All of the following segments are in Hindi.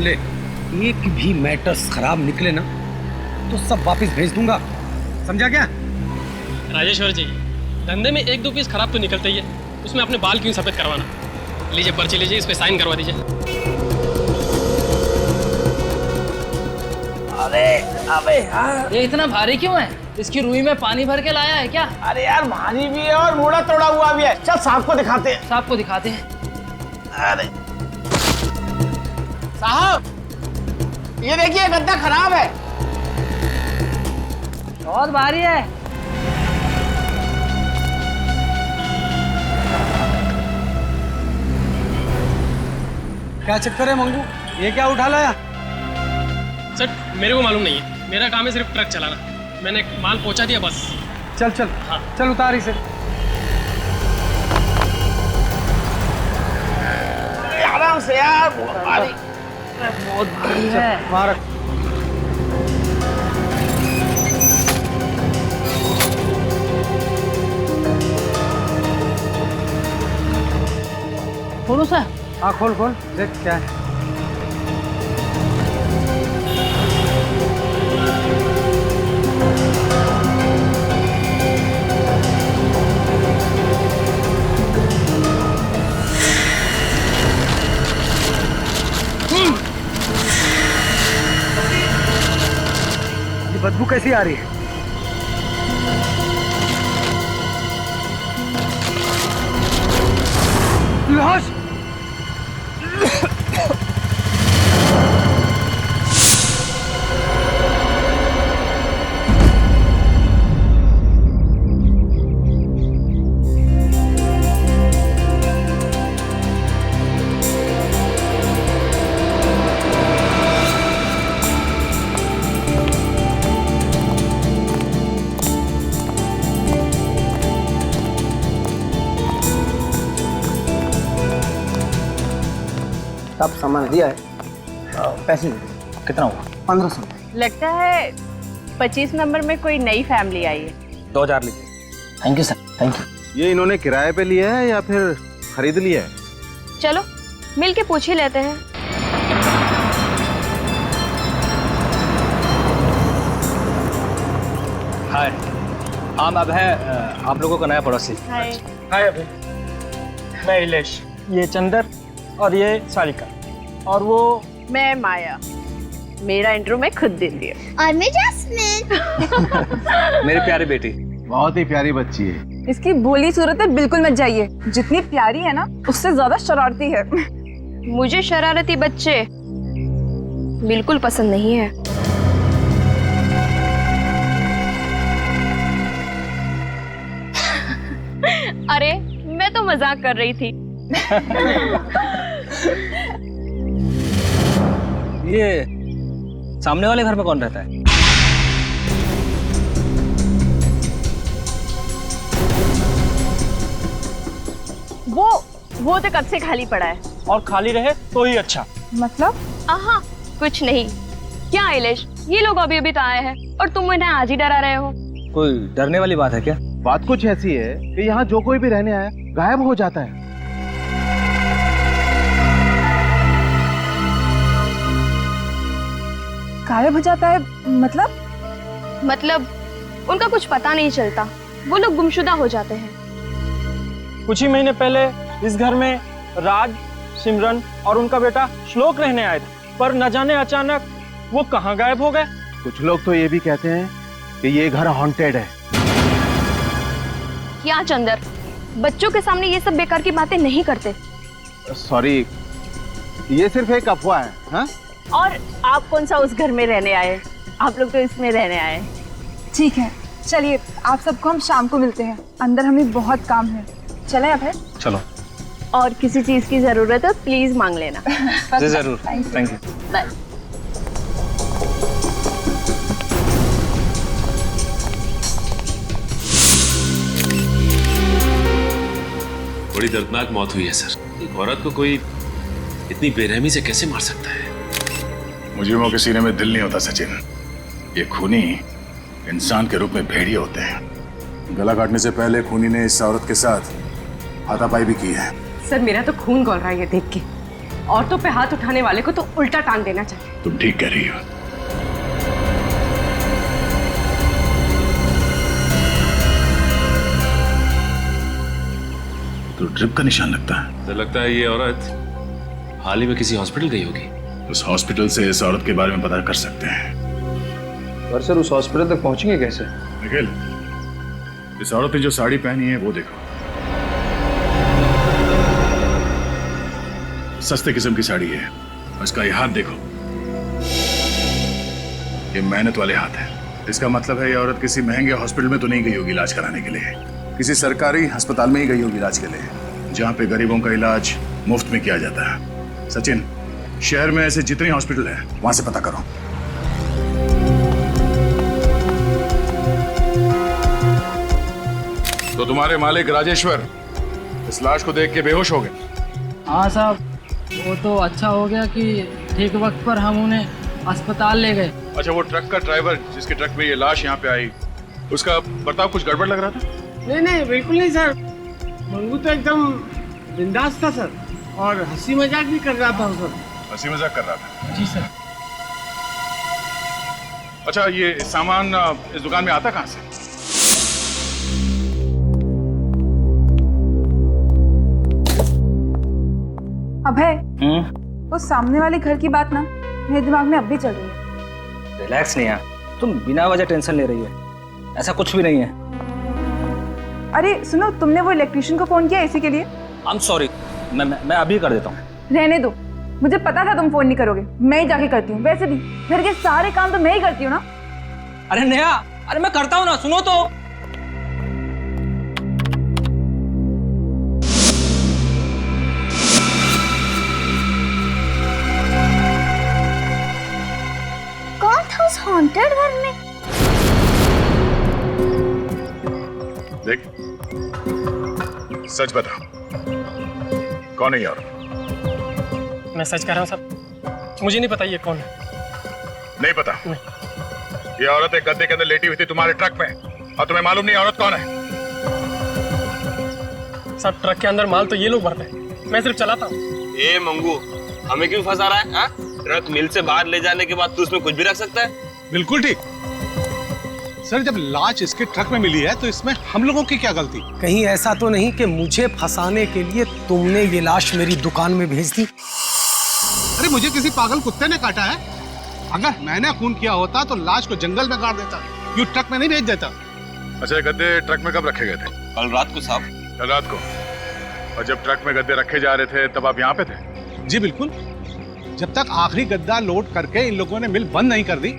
ले, एक भी मैटर्स खराब निकले ना तो सब वापस भेज दूंगा, समझा क्या? राजेश्वर जी, धंधे में एक दो पीस खराब तो निकलते ही है, उसमें अपने बाल क्यों सफेद करवाना? लीजिए पर्ची लीजिए, इस पे साइन करवा दीजिए। अरे अबे यार, ये इतना भारी क्यों है? इसकी रुई में पानी भर के लाया है क्या? अरे यार भारी भी है और मुड़ा तोड़ा हुआ भी है। चल साहब को दिखाते हैं। साहब को दिखाते हैं। अरे साहब, ये देखिए गद्दा खराब है। बहुत भारी है। क्या चक्कर है मंगू, ये क्या उठा लाया? सर मेरे को मालूम नहीं है, मेरा काम है सिर्फ ट्रक चलाना, मैंने माल पहुंचा दिया बस। चल चल हाँ। चल उतार इसे। आराम से यार, बहुत भारी। बहुत भारी है। वहाँ रख। खोलो सर। हाँ खोल खोल, देख क्या है। ये बदबू कैसी आ रही है? लाश! सब सामान दिया है, पैसे कितना हुआ? 1500। लगता है 25 नंबर में कोई नई फैमिली आई है। 2000 लीजिए। Thank you sir, thank you. ये इन्होंने किराए पे लिया है या फिर खरीद लिया है? चलो मिल के पूछ ही लेते हैं। हाय, हम अब है आप लोगों का नया पड़ोसी। हाय। हाय अभी, मैं इलेश, ये चंदर और ये सारिका, और वो मैं माया। मेरा इंट्रो मैं खुद देती हूँ। और मैं जैस्मिन। मेरी प्यारी बेटी। बहुत ही प्यारी बच्ची है। इसकी भोली सूरत बिल्कुल मत जाइए, जितनी प्यारी है ना उससे ज्यादा शरारती है। मुझे शरारती बच्चे बिल्कुल पसंद नहीं है। अरे मैं तो मजाक कर रही थी। ये सामने वाले घर में कौन रहता है? वो तो कब से खाली पड़ा है। और खाली रहे तो ही अच्छा। मतलब? आहा, कुछ नहीं। क्या आइलेश, ये लोग अभी अभी तो आए हैं और तुम इन्हें आज ही डरा रहे हो। कोई डरने वाली बात है क्या? बात कुछ ऐसी है कि यहाँ जो कोई भी रहने आया गायब हो जाता है। गायब हो जाता है मतलब उनका कुछ पता नहीं चलता, वो लोग गुमशुदा हो जाते हैं। कुछ ही महीने पहले इस घर में राज, सिमरन और उनका बेटा श्लोक रहने आए थे, पर न जाने अचानक वो कहाँ गायब हो गए। कुछ लोग तो ये भी कहते हैं कि ये घर हॉन्टेड है। क्या चंदर, बच्चों के सामने ये सब बेकार की बातें नहीं करते। सॉरी, ये सिर्फ एक अफवाह है। हाँ? और आप कौन सा उस घर में रहने आए? आप लोग तो इसमें रहने आए। ठीक है, चलिए आप सबको हम शाम को मिलते हैं, अंदर हमें बहुत काम है। चले अभय? चलो। और किसी चीज की जरूरत है प्लीज मांग लेना। जी जरूर, थैंक यू। बाय। बड़ी दर्दनाक मौत हुई है सर। एक औरत को कोई इतनी बेरहमी से कैसे मार सकता है? मुजरिमों के सीने में दिल नहीं होता सचिन। ये खूनी इंसान के रूप में भेड़िए होते हैं। गला काटने से पहले खूनी ने इस औरत के साथ हाथापाई भी की है। सर मेरा तो खून खौल रहा है ये देख के। औरतों पे हाथ उठाने वाले को तो उल्टा टांग देना चाहिए। तुम ठीक कह रही हो। तो ड्रिप का निशान लगता है। तो लगता है ये औरत हाल ही में किसी हॉस्पिटल गई होगी। उस हॉस्पिटल से इस औरत के बारे में पता कर सकते हैं। पर सर उस हॉस्पिटल तक पहुंचेंगे कैसे? निखिल, इस औरत ने जो साड़ी पहनी है वो देखो। सस्ते किस्म की साड़ी है। और इसका ये हाथ देखो, ये मेहनत वाले हाथ है। इसका मतलब है ये औरत किसी महंगे हॉस्पिटल में तो नहीं गई होगी इलाज कराने के लिए, किसी सरकारी अस्पताल में ही गई होगी इलाज के लिए, जहाँ पे गरीबों का इलाज मुफ्त में किया जाता है। सचिन, शहर में ऐसे जितने हॉस्पिटल है वहां से पता करो। तो तुम्हारे मालिक राजेश्वर इस लाश को देख के बेहोश हो गए? हाँ साहब, वो तो अच्छा हो गया कि ठीक वक्त पर हम उन्हें अस्पताल ले गए। अच्छा, वो ट्रक का ड्राइवर जिसके ट्रक में ये लाश यहाँ पे आई, उसका बर्ताव कुछ गड़बड़ लग रहा था? नहीं नहीं, बिल्कुल नहीं सर। मंगू तो एकदम बिंदास था सर, और हंसी मजाक भी कर रहा था सर। हंसी मजाक कर रहा था? जी सर। अच्छा, ये सामान इस दुकान में आता कहाँ से? अभय, उस सामने वाले घर की बात ना मेरे दिमाग में अब भी चल रही है। रिलैक्स नेहा, तुम बिना वजह टेंशन ले रही है। ऐसा कुछ भी नहीं है। अरे सुनो, तुमने वो इलेक्ट्रिशियन को फोन किया इसी के लिए? आई एम सॉरी, मैं अभी कर देता हूँ। रहने दो, मुझे पता था तुम फोन नहीं करोगे, मैं ही जाके करती हूँ। वैसे भी घर के सारे काम तो मैं ही करती हूँ ना। अरे नेहा, अरे मैं करता हूँ ना, सुनो तो। कौन था उस हॉन्टेड घर में? देख, सच बता, कौन है ये औरत? मैं सच कह रहा हूँ साहब, मुझे नहीं पता ये कौन है। नहीं पता? ये औरत एक गद्दे के अंदर लेटी हुई थी तुम्हारे ट्रक में, और तुम्हें मालूम नहीं औरत कौन है? साहब, ट्रक के अंदर माल तो ये लोग भरते हैं, मैं सिर्फ चलाता हूँ। ए मंगू, हमें क्यों फंसा रहा है? ट्रक मिल से बाहर ले जाने के बाद तू उसमें कुछ भी रख सकता है? बिल्कुल ठीक सर, जब लाश इसके ट्रक में मिली है तो इसमें हम लोगों की क्या गलती? कहीं ऐसा तो नहीं कि मुझे फंसाने के लिए तुमने ये लाश मेरी दुकान में भेज दी? अरे मुझे किसी पागल कुत्ते ने काटा है। अगर मैंने खून किया होता तो लाश को जंगल में गाड़ देता, यूं ट्रक में नहीं भेज देता। अच्छा, ये गद्दे ट्रक में कब रखे गए थे? कल रात को साहब। कल रात को? और जब ट्रक में गद्दे रखे जा रहे थे तब आप यहाँ पे थे? जी बिल्कुल। जब तक आखिरी गद्दा लोड करके इन लोगों ने मिल बंद नहीं कर दी,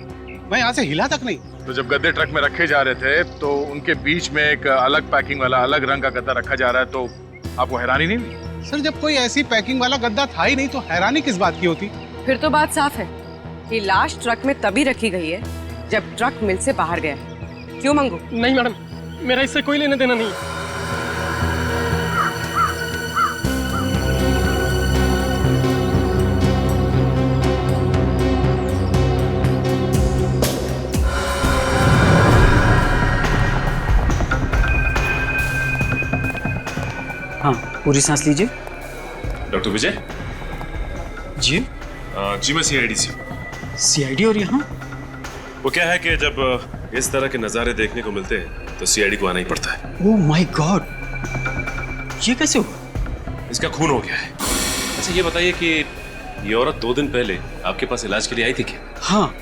मैं यहाँ से हिला तक नहीं। तो जब गद्दे ट्रक में रखे जा रहे थे तो उनके बीच में एक अलग पैकिंग वाला अलग रंग का गद्दा रखा जा रहा है, तो आपको हैरानी नहीं हुई? सर, जब कोई ऐसी पैकिंग वाला गद्दा था ही नहीं तो हैरानी किस बात की होती? फिर तो बात साफ है कि लाश ट्रक में तभी रखी गई है जब ट्रक मिल से बाहर गया है। क्यों मंगू? नहीं मैडम, मेरा इससे कोई लेना देना नहीं है। हाँ, पूरी सांस लीजिए। डॉक्टर विजय जी? जी मैं सीआईडी से हूँ। सीआईडी? और यहाँ? वो क्या है कि जब इस तरह के नज़ारे देखने को मिलते हैं तो सीआईडी को आना ही पड़ता है। ओह माय गॉड, ये कैसे हुआ? इसका खून हो गया है। अच्छा ये बताइए कि ये औरत 2 दिन पहले आपके पास इलाज के लिए आई थी क्या? हाँ,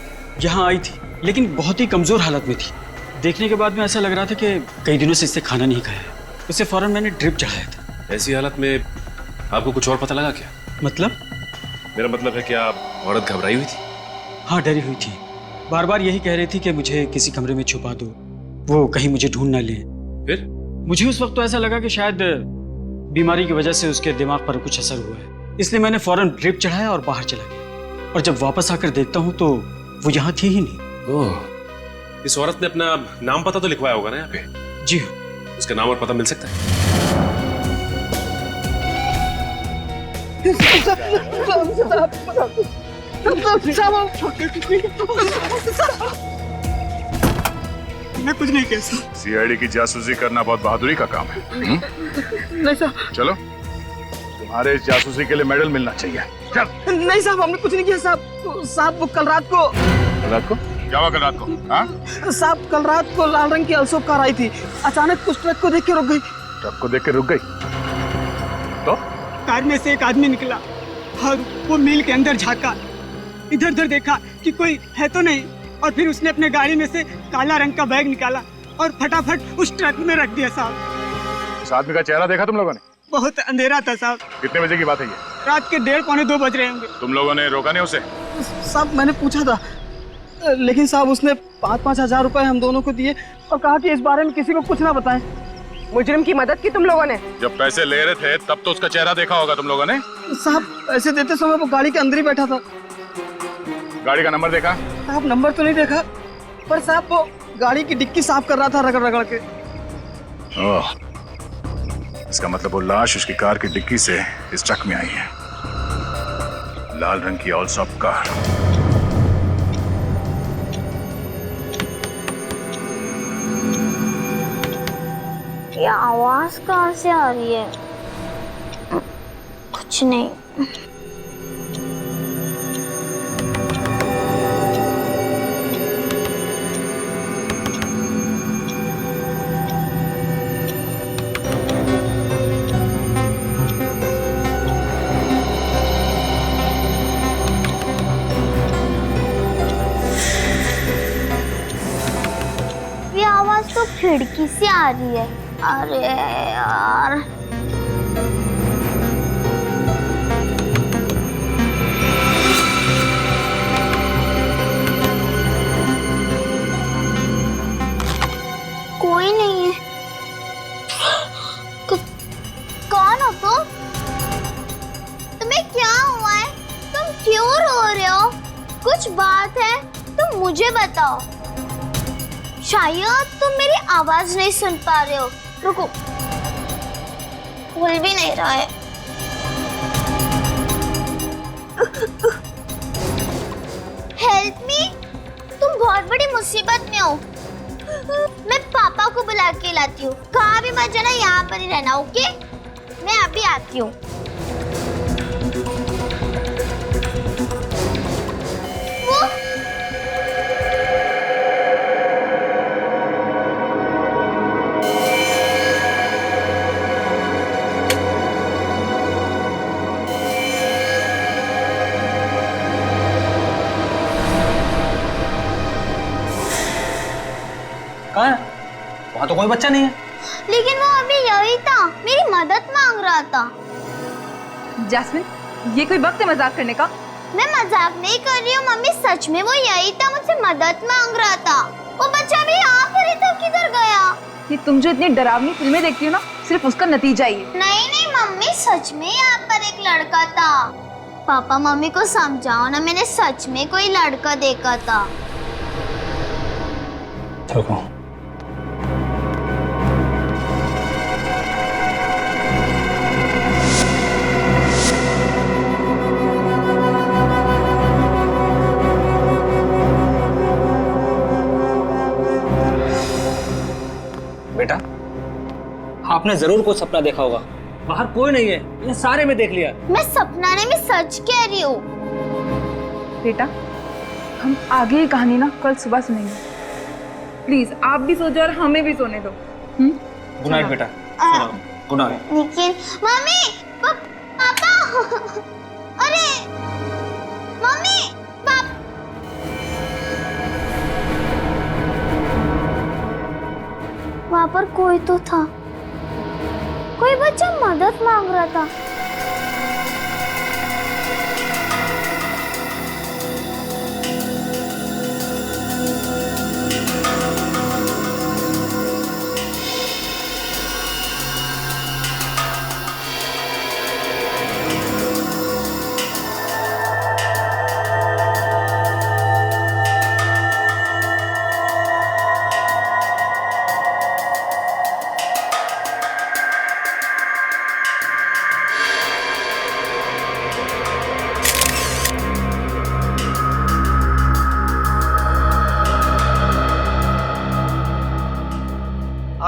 यहाँ आई थी, लेकिन बहुत ही कमजोर हालत में थी। देखने के बाद में ऐसा लग रहा था कि कई दिनों से इससे खाना नहीं खाया है। उसे फौरन मैंने ड्रिप चढ़ाया था। ऐसी हालत में आपको कुछ और पता लगा क्या? मतलब? मेरा मतलब है कि आप औरत घबराई हुई थी? हाँ, डरी हुई थी। बार बार यही कह रही थी कि मुझे किसी कमरे में छुपा दो, वो कहीं मुझे ढूंढ ना ले। फिर? मुझे उस वक्त तो ऐसा लगा कि शायद बीमारी की वजह से उसके दिमाग पर कुछ असर हुआ है, इसलिए मैंने फौरन ड्रिप चढ़ाया और बाहर चला गया। और जब वापस आकर देखता हूँ तो वो यहाँ थी ही नहीं। ओह, इस औरत ने अपना नाम पता तो लिखवाया होगा ना यहाँ पे? जी हाँ। उसका नाम और पता मिल सकता है? मैं कुछ नहीं कह सकता। सीआईडी की जासूसी करना बहुत बहादुरी का काम है। चलो, तुम्हारे इस जासूसी के लिए मेडल मिलना चाहिए। चल। नहीं साहब, हमने कुछ नहीं किया साहब। तो साहब वो कल रात को क्या हुआ कल रात को? हाँ? साहब कल रात को लाल रंग की अल्सोप कार आई थी, अचानक उस ट्रक को देख के रुक गई। ट्रक को देख के रुक गई तो? कार में से एक आदमी निकला और वो मिल के अंदर झांका, इधर उधर देखा कि कोई है तो नहीं, और फिर उसने अपने गाड़ी में से काला रंग का बैग निकाला और फटाफट उस ट्रक में रख दिया साहब। उस आदमी का चेहरा देखा तुम लोगों ने? बहुत अंधेरा था साहब। कितने बजे की बात है ये? रात के 1:30 पौने 2 बज रहे होंगे। तुम लोगों ने रोका नहीं उसे? साहब मैंने पूछा था, लेकिन साहब उसने 5-5 हजार रुपए हम दोनों को दिए और कहा कि इस बारे में किसी को कुछ ना बताएं। मुजरिम की मदद की तुम लोगों ने? जब पैसे ले रहे थे तब तो उसका चेहरा देखा होगा तुम लोगों ने? साहब पैसे देते समय वो गाड़ी के अंदर ही बैठा था। गाड़ी का नंबर देखा? साहब नंबर तो नहीं देखा, पर साहब वो गाड़ी की डिक्की साफ कर रहा था रगड़ रगड़ के। ओह, इसका मतलब वो लाश उसकी कार की डिक्की से इस ट्रक में आई है। लाल रंग की ऑल्सॉप कार। ये आवाज कहाँ से आ रही है? कुछ नहीं। ये आवाज तो खिड़की से आ रही है। अरे यार, कोई नहीं है। कौन हो तुम? तुम्हें क्या हुआ है? तुम क्यों रो रहे हो? कुछ बात है तो मुझे बताओ। शायद तुम मेरी आवाज नहीं सुन पा रहे हो। रुको, खुल भी नहीं रहा है। हेल्प मी, तुम बहुत बड़ी मुसीबत में हो। मैं पापा को बुला के लाती हूँ। कहाँ भी मत जाना, यहाँ पर ही रहना, ओके? मैं अभी आती हूँ। कहाँ है? वहाँ तो कोई बच्चा नहीं है। लेकिन वो अभी यही था, मेरी मदद मांग रहा था। जैस्मिन, ये कोई वक्त है मजाक करने का? मैं मजाक नहीं कर रही हूँ मम्मी, सच में वो यही था, मुझसे मदद मांग रहा था। वो बच्चा भी यहाँ पर ही था, किधर गया? ये तुम जो इतनी डरावनी फिल्में देखती हो ना, सिर्फ उसका नतीजा ही है। नहीं नहीं मम्मी, सच में यहाँ पर एक लड़का था। पापा मम्मी को समझाओ ना, मैंने सच में कोई लड़का देखा था। रुको। बेटा, आपने जरूर कुछ सपना देखा होगा। बाहर कोई नहीं है, ये सारे में देख लिया। मैं सपना नहीं, मैं सच कह रही हूँ। बेटा, हम आगे की कहानी ना कल सुबह सुनेंगे। प्लीज आप भी सो जाओ और हमें भी सोने दो। गुड नाइट बेटा। Good night. लेकिन मम्मी, पापा, अरे मम्मी, वहाँ पर कोई तो था, कोई बच्चा मदद मांग रहा था।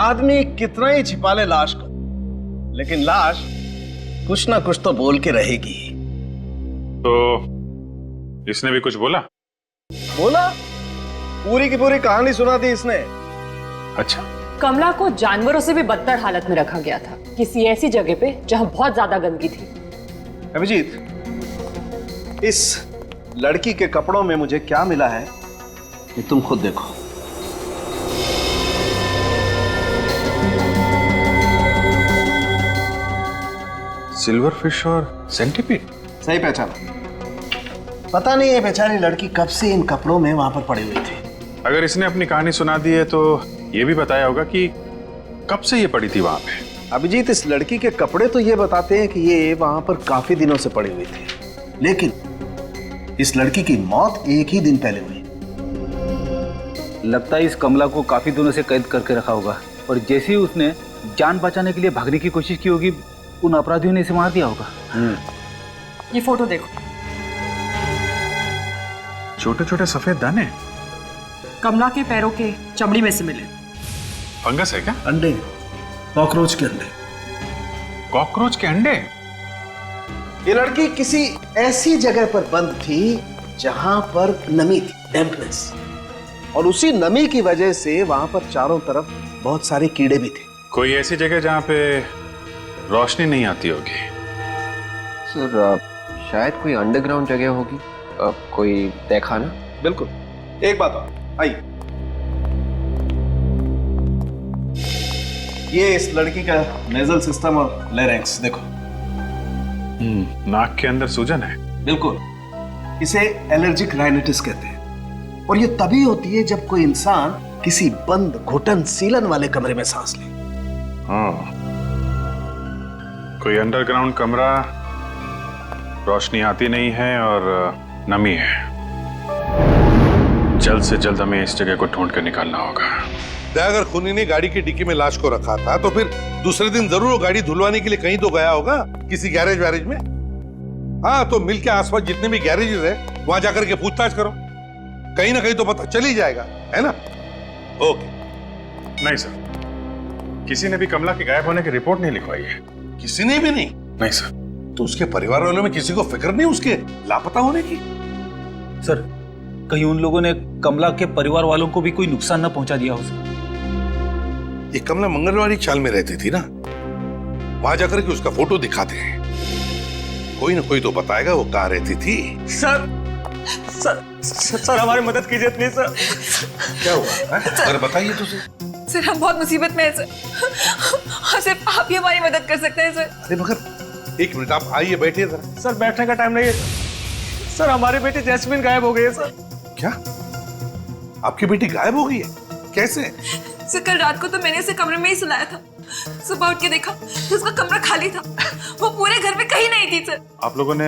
आदमी कितना ही छिपा ले लाश को, लेकिन लाश कुछ ना कुछ तो बोल के रहेगी। तो इसने भी कुछ बोला? बोला, पूरी की पूरी कहानी सुना दी इसने। अच्छा। कमला को जानवरों से भी बदतर हालत में रखा गया था, किसी ऐसी जगह पे जहां बहुत ज्यादा गंदगी थी। अभिजीत, इस लड़की के कपड़ों में मुझे क्या मिला है ये तुम खुद देखो। सिल्वर फिश और सेंटीपीड। सही पहचाना। पता नहीं ये बेचारी लड़की कब से इन कपड़ों में वहां पर पड़ी हुई थी। अगर इसने अपनी कहानी सुना दी है तो ये भी बताया होगा कि कब से ये पड़ी थी वहां पे। अभिजीत, इस लड़की के कपड़े तो ये बताते हैं कि ये वहां पर काफी दिनों से पड़ी हुई थी, लेकिन इस लड़की की मौत एक ही दिन पहले हुई। लगता है इस कमला को काफी दिनों से कैद करके रखा होगा और जैसे ही उसने जान बचाने के लिए भागने की कोशिश की होगी, उन अपराधियों ने इसे मार दिया होगा। ये फोटो देखो। छोटे छोटे सफेद दाने कमला के पैरों के चमड़ी में से मिले। फंगस है क्या? अंडे, कॉकरोच के अंडे। कॉकरोच के अंडे? ये लड़की किसी ऐसी जगह पर बंद थी जहां पर नमी थी, डैम्पनेस, और उसी नमी की वजह से वहां पर चारों तरफ बहुत सारे कीड़े भी थे। कोई ऐसी जगह जहां पे रोशनी नहीं आती होगी। सर, शायद कोई अंडरग्राउंड जगह होगी, कोई देखा ना? बिल्कुल। एक बात और, आइए। ये इस लड़की का नेजल सिस्टम और लैरिंक्स देखो। नाक के अंदर सूजन है। बिल्कुल, इसे एलर्जिक राइनाइटिस कहते हैं, और ये तभी होती है जब कोई इंसान किसी बंद घुटन सीलन वाले कमरे में सांस ले। हाँ, कोई अंडरग्राउंड कमरा, रोशनी आती नहीं है और नमी है। जल्द से जल्द हमें इस जगह को ढूंढ कर निकालना होगा। अगर खूनी ने गाड़ी की डिक्की में लाश को रखा था तो फिर दूसरे दिन जरूर वो गाड़ी धुलवाने के लिए कहीं तो गया होगा, किसी गैरेज वैरेज में। हाँ, तो मिल के आसपास जितने भी गैरेजेस है वहां जाकर के पूछताछ करो, कहीं ना कहीं तो पता चल ही जाएगा, है ना? ओके। नहीं सर, किसी ने भी कमला के गायब होने की रिपोर्ट नहीं लिखवाई है। किसी ने भी नहीं? नहीं सर। तो उसके परिवार वालों में किसी को फिक्र नहीं उसके लापता होने की? सर, कहीं उन लोगों ने कमला के परिवार वालों को भी कोई नुकसान न पहुंचा दिया हो सर? ये कमला मंगलवारी चाल में रहती थी ना, वहां जाकर के उसका फोटो दिखाते हैं, कोई ना कोई तो बताएगा वो कहाँ रहती थी। सर सर सर हमारी मदद कीजिए प्लीज सर। क्या हुआ? अरे बताइए तो सर, हम बहुत मुसीबत में हैं सर, और सिर्फ आप ही हमारी मदद कर सकते हैं सर। अरे मगर एक मिनट, आप आइए, बैठिए जरा। सर, बैठने का टाइम नहीं है सर, हमारी बेटी जैस्मिन गायब हो गई है सर। क्या? आपकी बेटी गायब हो गई है? कैसे? सर, कल रात को तो मैंने उसे कमरे में ही सुलाया था, सुबह उठ के देखा तो उसका कमरा खाली था, वो पूरे घर में कहीं नहीं थी सर। आप लोगों ने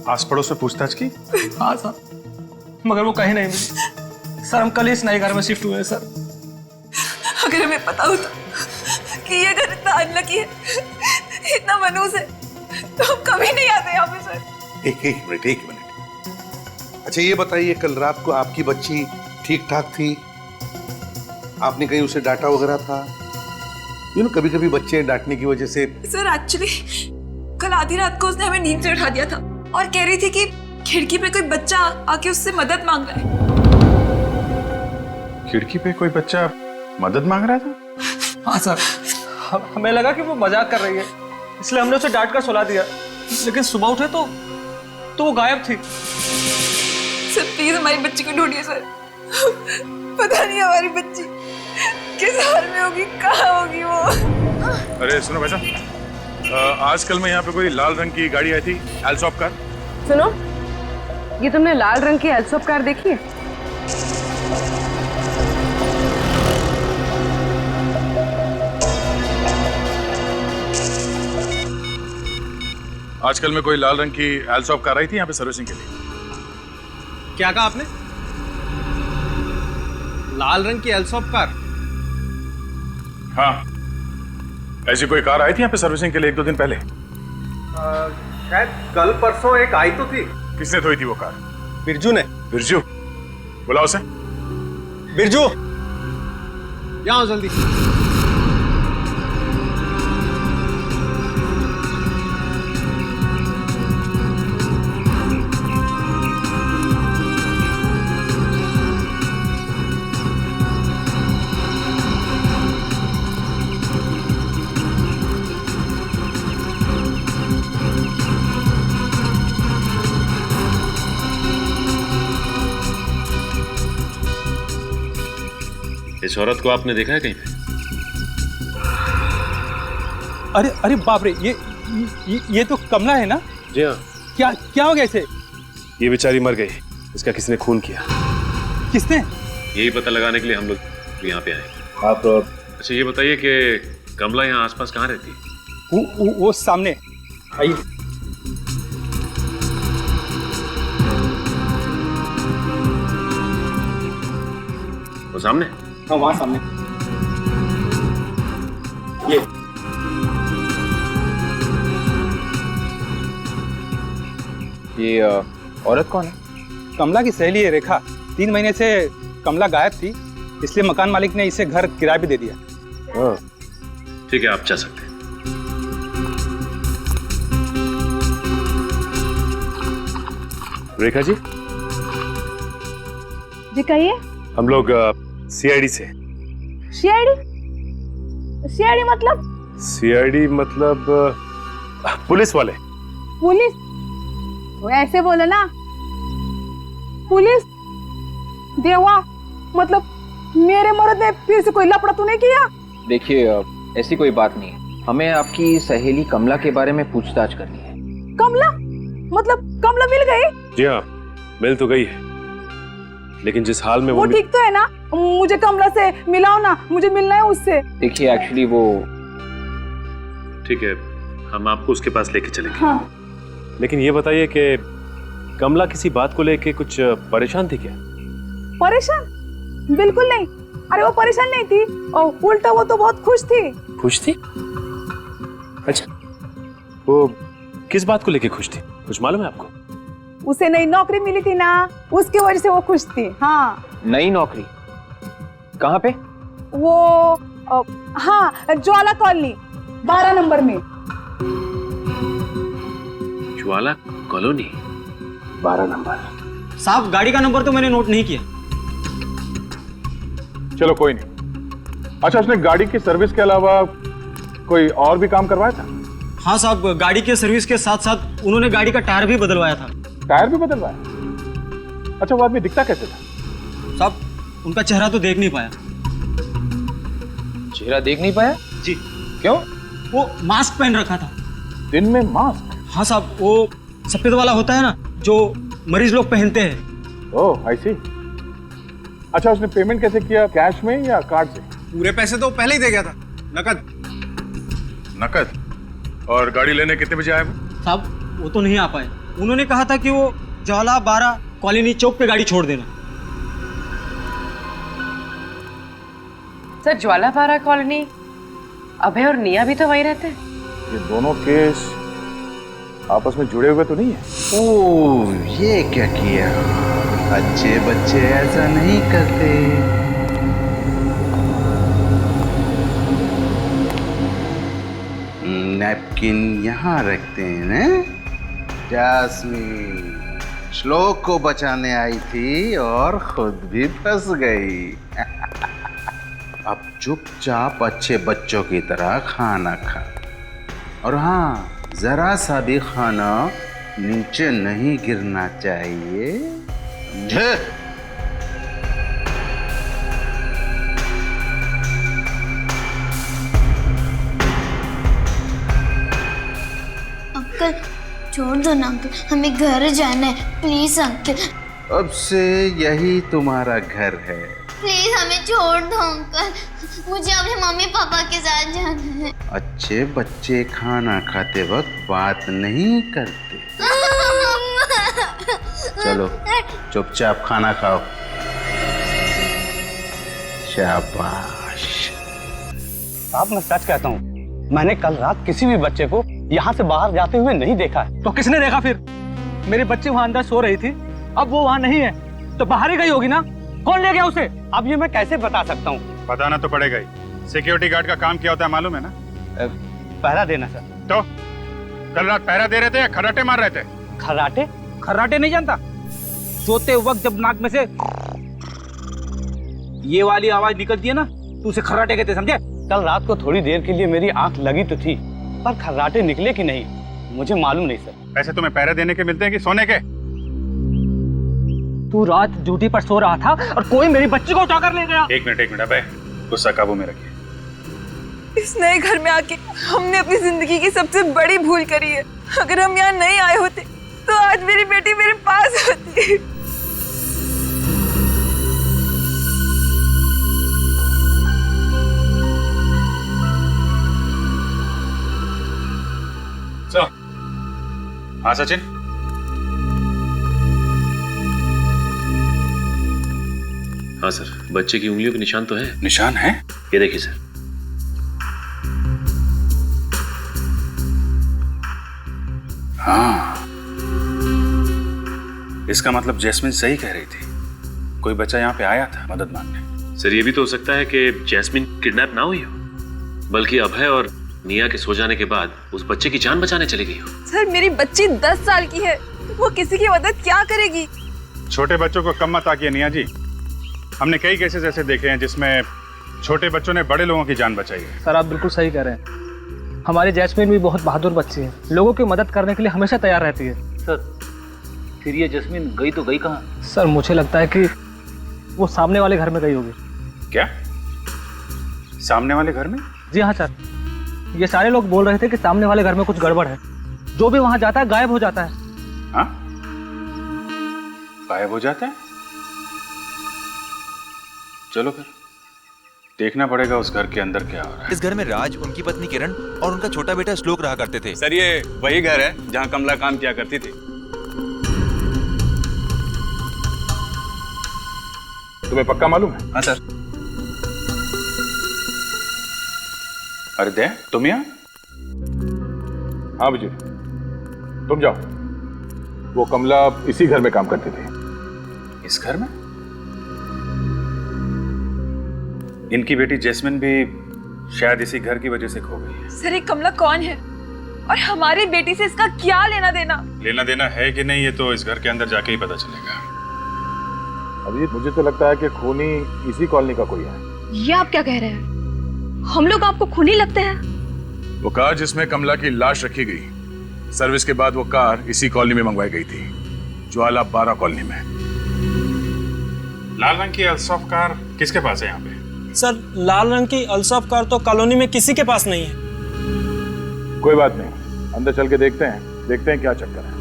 आस पड़ोस में पूछताछ की? हाँ सर, मगर वो कहीं नहीं मिली सर। हम कल ही इस नए घर में शिफ्ट हुए सर। अगर हमें पता होता कि ये घर इतना अनलकी है, इतना मनूस है, तो हम कभी नहीं आते यहाँ पे सर। एक मिनट। अच्छा ये बताइए, कल रात को आपकी बच्ची ठीक ठाक थी? आपने कहीं उसे डांटा वगैरह था? कभी कभी बच्चे डांटने की वजह से। सर, एक्चुअली कल आधी रात को उसने हमें नींद से उठा दिया था और कह रही थी कि खिड़की पे कोई बच्चा आके उससे मदद मांग रहा है। खिड़की पे कोई बच्चा मदद मांग रहा था? हाँ सर, हमें लगा कि वो मजाक कर रही है, इसलिए हमने उसे डांट कर सुला दिया, लेकिन सुबह उठे तो वो गायब थी। सर प्लीज हमारी बच्ची को ढूंढिए सर, पता नहीं हमारी बच्ची किस हाल में होगी, कहाँ होगी वो। अरे सुनो भाई साहब, आजकल में यहाँ पे कोई लाल रंग की गाड़ी आई थी, एल्सॉप कार। सुनो, ये तुमने लाल रंग की एल्सॉप कार देखी है? आजकल में कोई लाल रंग की एल्सॉप कार आई थी यहाँ पे सर्विसिंग के लिए। क्या कहा आपने? लाल रंग की एल्सॉप कार? हाँ, ऐसी कोई कार आई थी यहाँ पे सर्विसिंग के लिए 1-2 दिन पहले। शायद कल परसों एक आई तो थी। किसने धोई थी वो कार? बिरजू ने। बिरजू? बुलाओ उसे। बिरजू, यहाँ जल्दी। इस औरत को आपने देखा है कहीं पे? अरे अरे बाप रे, ये तो कमला है ना? जी हाँ। क्या हो गया इसे? ये बेचारी मर गई, इसका किसी ने खून किया। किसने? यही पता लगाने के लिए हम लोग यहाँ पे आए। आप अच्छा ये बताइए कि कमला यहाँ आसपास कहाँ रहती है? वो सामने आइए। वो सामने? हाँ वहाँ सामने। ये औरत कौन है? कमला की सहेली है रेखा। 3 महीने से कमला गायब थी, इसलिए मकान मालिक ने इसे घर किराए पे दे दिया। हाँ ठीक है, आप जा सकते हैं। रेखा जी, जी कहिए। हम लोग सीआईडी से। सीआईडी मतलब? सीआईडी मतलब पुलिस वाले। पुलिस? वो ऐसे बोलो ना। पुलिस? देवा, मतलब मेरे मर्द ने फिर से कोई लफड़ा तो नहीं किया? देखिए ऐसी कोई बात नहीं है, हमें आपकी सहेली कमला के बारे में पूछताछ करनी है। कमला? मतलब कमला मिल गई? जी हाँ, मिल तो गई है, लेकिन जिस हाल में वो ठीक तो है ना? मुझे कमला से मिलाओ ना, मुझे मिलना है उससे। देखिए एक्चुअली वो ठीक है, हम आपको उसके पास लेके चलेंगे। हाँ। लेकिन ये बताइए कि कमला किसी बात को लेके कुछ परेशान थी क्या? परेशान? बिल्कुल नहीं। अरे वो परेशान नहीं थी, और उल्टा वो तो बहुत खुश थी। खुश थी? अच्छा, वो किस बात को लेके खुश थी, कुछ मालूम है आपको? उसे नई नौकरी मिली थी ना, उसकी वजह से वो खुश थी। हाँ। नई नौकरी? कहाँ पे? वो हाँ, ज्वाला कॉलोनी 12 नंबर में। ज्वाला कॉलोनी 12 नंबर। साहब गाड़ी का नंबर तो मैंने नोट नहीं किया। चलो कोई नहीं। अच्छा, उसने गाड़ी की सर्विस के अलावा कोई और भी काम करवाया था? हाँ साहब, गाड़ी के सर्विस के साथ साथ उन्होंने गाड़ी का टायर भी बदलवाया था। टायर भी बदलवाया? अच्छा, वो आदमी दिखता कैसे था? साहब उनका चेहरा तो देख नहीं पाया। चेहरा देख नहीं पाया? जी। क्यों? वो मास्क पहन रखा था। दिन में मास्क? हाँ साहब, वो सफेद वाला होता है ना जो मरीज लोग पहनते हैं। ओह आई सी। अच्छा, उसने पेमेंट कैसे किया, कैश में या कार्ड से? पूरे पैसे तो पहले ही दे गया था, नकद। नकद? और गाड़ी लेने कितने बजे आए वो? साहब वो तो नहीं आ पाए, उन्होंने कहा था कि वो ज्वाला 12 कॉलोनी चौक पे गाड़ी छोड़ देना। सर ज्वाला 12 कॉलोनी, अभय और निया भी तो वहीं रहते हैं। ये दोनों केस आपस में जुड़े हुए तो नहीं है? ओह, ये क्या किया? अच्छे बच्चे ऐसा नहीं करते। नैपकिन यहाँ रखते हैं ना? जास्मीन श्लोक को बचाने आई थी और खुद भी फंस गई। अब चुपचाप अच्छे बच्चों की तरह खाना खा, और हाँ, जरा सा भी खाना नीचे नहीं गिरना चाहिए, समझे? अंकल छोड़ दो ना अंकल, हमें घर जाना है, प्लीज अंकल। अब से यही तुम्हारा घर है। प्लीज हमें छोड़ दो अंकल, मुझे अपने मम्मी पापा के साथ जाना है। अच्छे बच्चे खाना खाते वक्त बात नहीं करते। चलो चुपचाप खाना खाओ। शाबाश। साहब मैं सच कहता हूँ, मैंने कल रात किसी भी बच्चे को यहाँ से बाहर जाते हुए नहीं देखा है। तो किसने देखा फिर? मेरे बच्चे वहाँ अंदर सो रही थी, अब वो वहाँ नहीं है तो बाहर ही गई होगी ना। कौन ले गया उसे? अब ये मैं कैसे बता सकता हूँ? बताना तो पड़ेगा ही। सिक्योरिटी गार्ड का काम क्या होता है मालूम है ना? पहरा देना सर। तो कल रात पहरा दे रहे थे या खर्राटे मार रहे थे? खर्राटे? खर्राटे नहीं जानता? सोते वक्त जब नाक में से ये वाली आवाज निकलती है ना, तो उसे खर्राटे कहते, समझे? कल रात को थोड़ी देर के लिए मेरी आंख लगी तो थी, पर खर्राटे निकले कि नहीं मुझे मालूम नहीं सर। पैसे तुम्हें पहरा देने के मिलते हैं कि सोने के? तू रात ड्यूटी पर सो रहा था और कोई मेरी बच्ची को उठाकर ले गया। एक मिनट अबे, गुस्सा काबू में रखिए। इस नए घर में आके हमने अपनी जिंदगी की सबसे बड़ी भूल करी है। अगर हम यहाँ नहीं आए होते तो आज मेरी बेटी मेरे पास होती। हाँ सचिन, हाँ सर, बच्चे की उंगलियों के निशान तो है। निशान है? ये देखिए सर। हाँ, इसका मतलब जैस्मिन सही कह रही थी, कोई बच्चा यहाँ पे आया था मदद मांगने। सर ये भी तो हो सकता है कि जैस्मिन किडनैप ना हुई हो, बल्कि अभय और निया के सो जाने के बाद उस बच्चे की जान बचाने चली गई हो। सर मेरी बच्ची 10 साल की है, वो किसी की मदद क्या करेगी? छोटे बच्चों को कम मत आकिए निया जी। हमने कई केसेस ऐसे देखे हैं जिसमें छोटे बच्चों ने बड़े लोगों की जान बचाई है। सर आप बिल्कुल सही कह रहे हैं। हमारी जैस्मिन भी बहुत बहादुर बच्ची है, लोगों की मदद करने के लिए हमेशा तैयार रहती है। सर फिर ये जैस्मिन गई तो गई कहाँ? सर मुझे लगता है कि वो सामने वाले घर में गई होगी। क्या? सामने वाले घर में? जी हाँ सर, ये सारे लोग बोल रहे थे कि सामने वाले घर में कुछ गड़बड़ है। जो भी वहां जाता है गायब हो जाता है। हाँ? गायब हो जाता है? चलो फिर देखना पड़ेगा उस घर के अंदर क्या हो रहा है। इस घर में राज, उनकी पत्नी किरण और उनका छोटा बेटा श्लोक रहा करते थे। सर ये वही घर है जहाँ कमला काम किया करती थी। तुम्हें पक्का मालूम है? हाँ सर। अरे दे, तुम यहाँ? हाँ विजय, तुम जाओ। वो कमला इसी घर में काम करती थी। इस घर में? इनकी बेटी जैस्मिन भी शायद इसी घर की वजह से खो गई है। सर ये कमला कौन है और हमारी बेटी से इसका क्या लेना देना? लेना देना है कि नहीं ये तो इस घर के अंदर जाके ही पता चलेगा। अभी मुझे तो लगता है कि खूनी इसी कॉलोनी का कोई है। ये आप क्या कह रहे हैं? हम लोग आपको खूनी लगते हैं? वो कार जिसमें कमला की लाश रखी गई, सर्विस के बाद वो कार इसी कॉलोनी में मंगवाई गई थी, ज्वाला 12 कॉलोनी में। लाल रंग की अल्सॉफ कार किसके पास है यहाँ पे? सर लाल रंग की अल्सॉफ कार तो कॉलोनी में किसी के पास नहीं है। कोई बात नहीं, अंदर चल के देखते हैं क्या चक्कर है।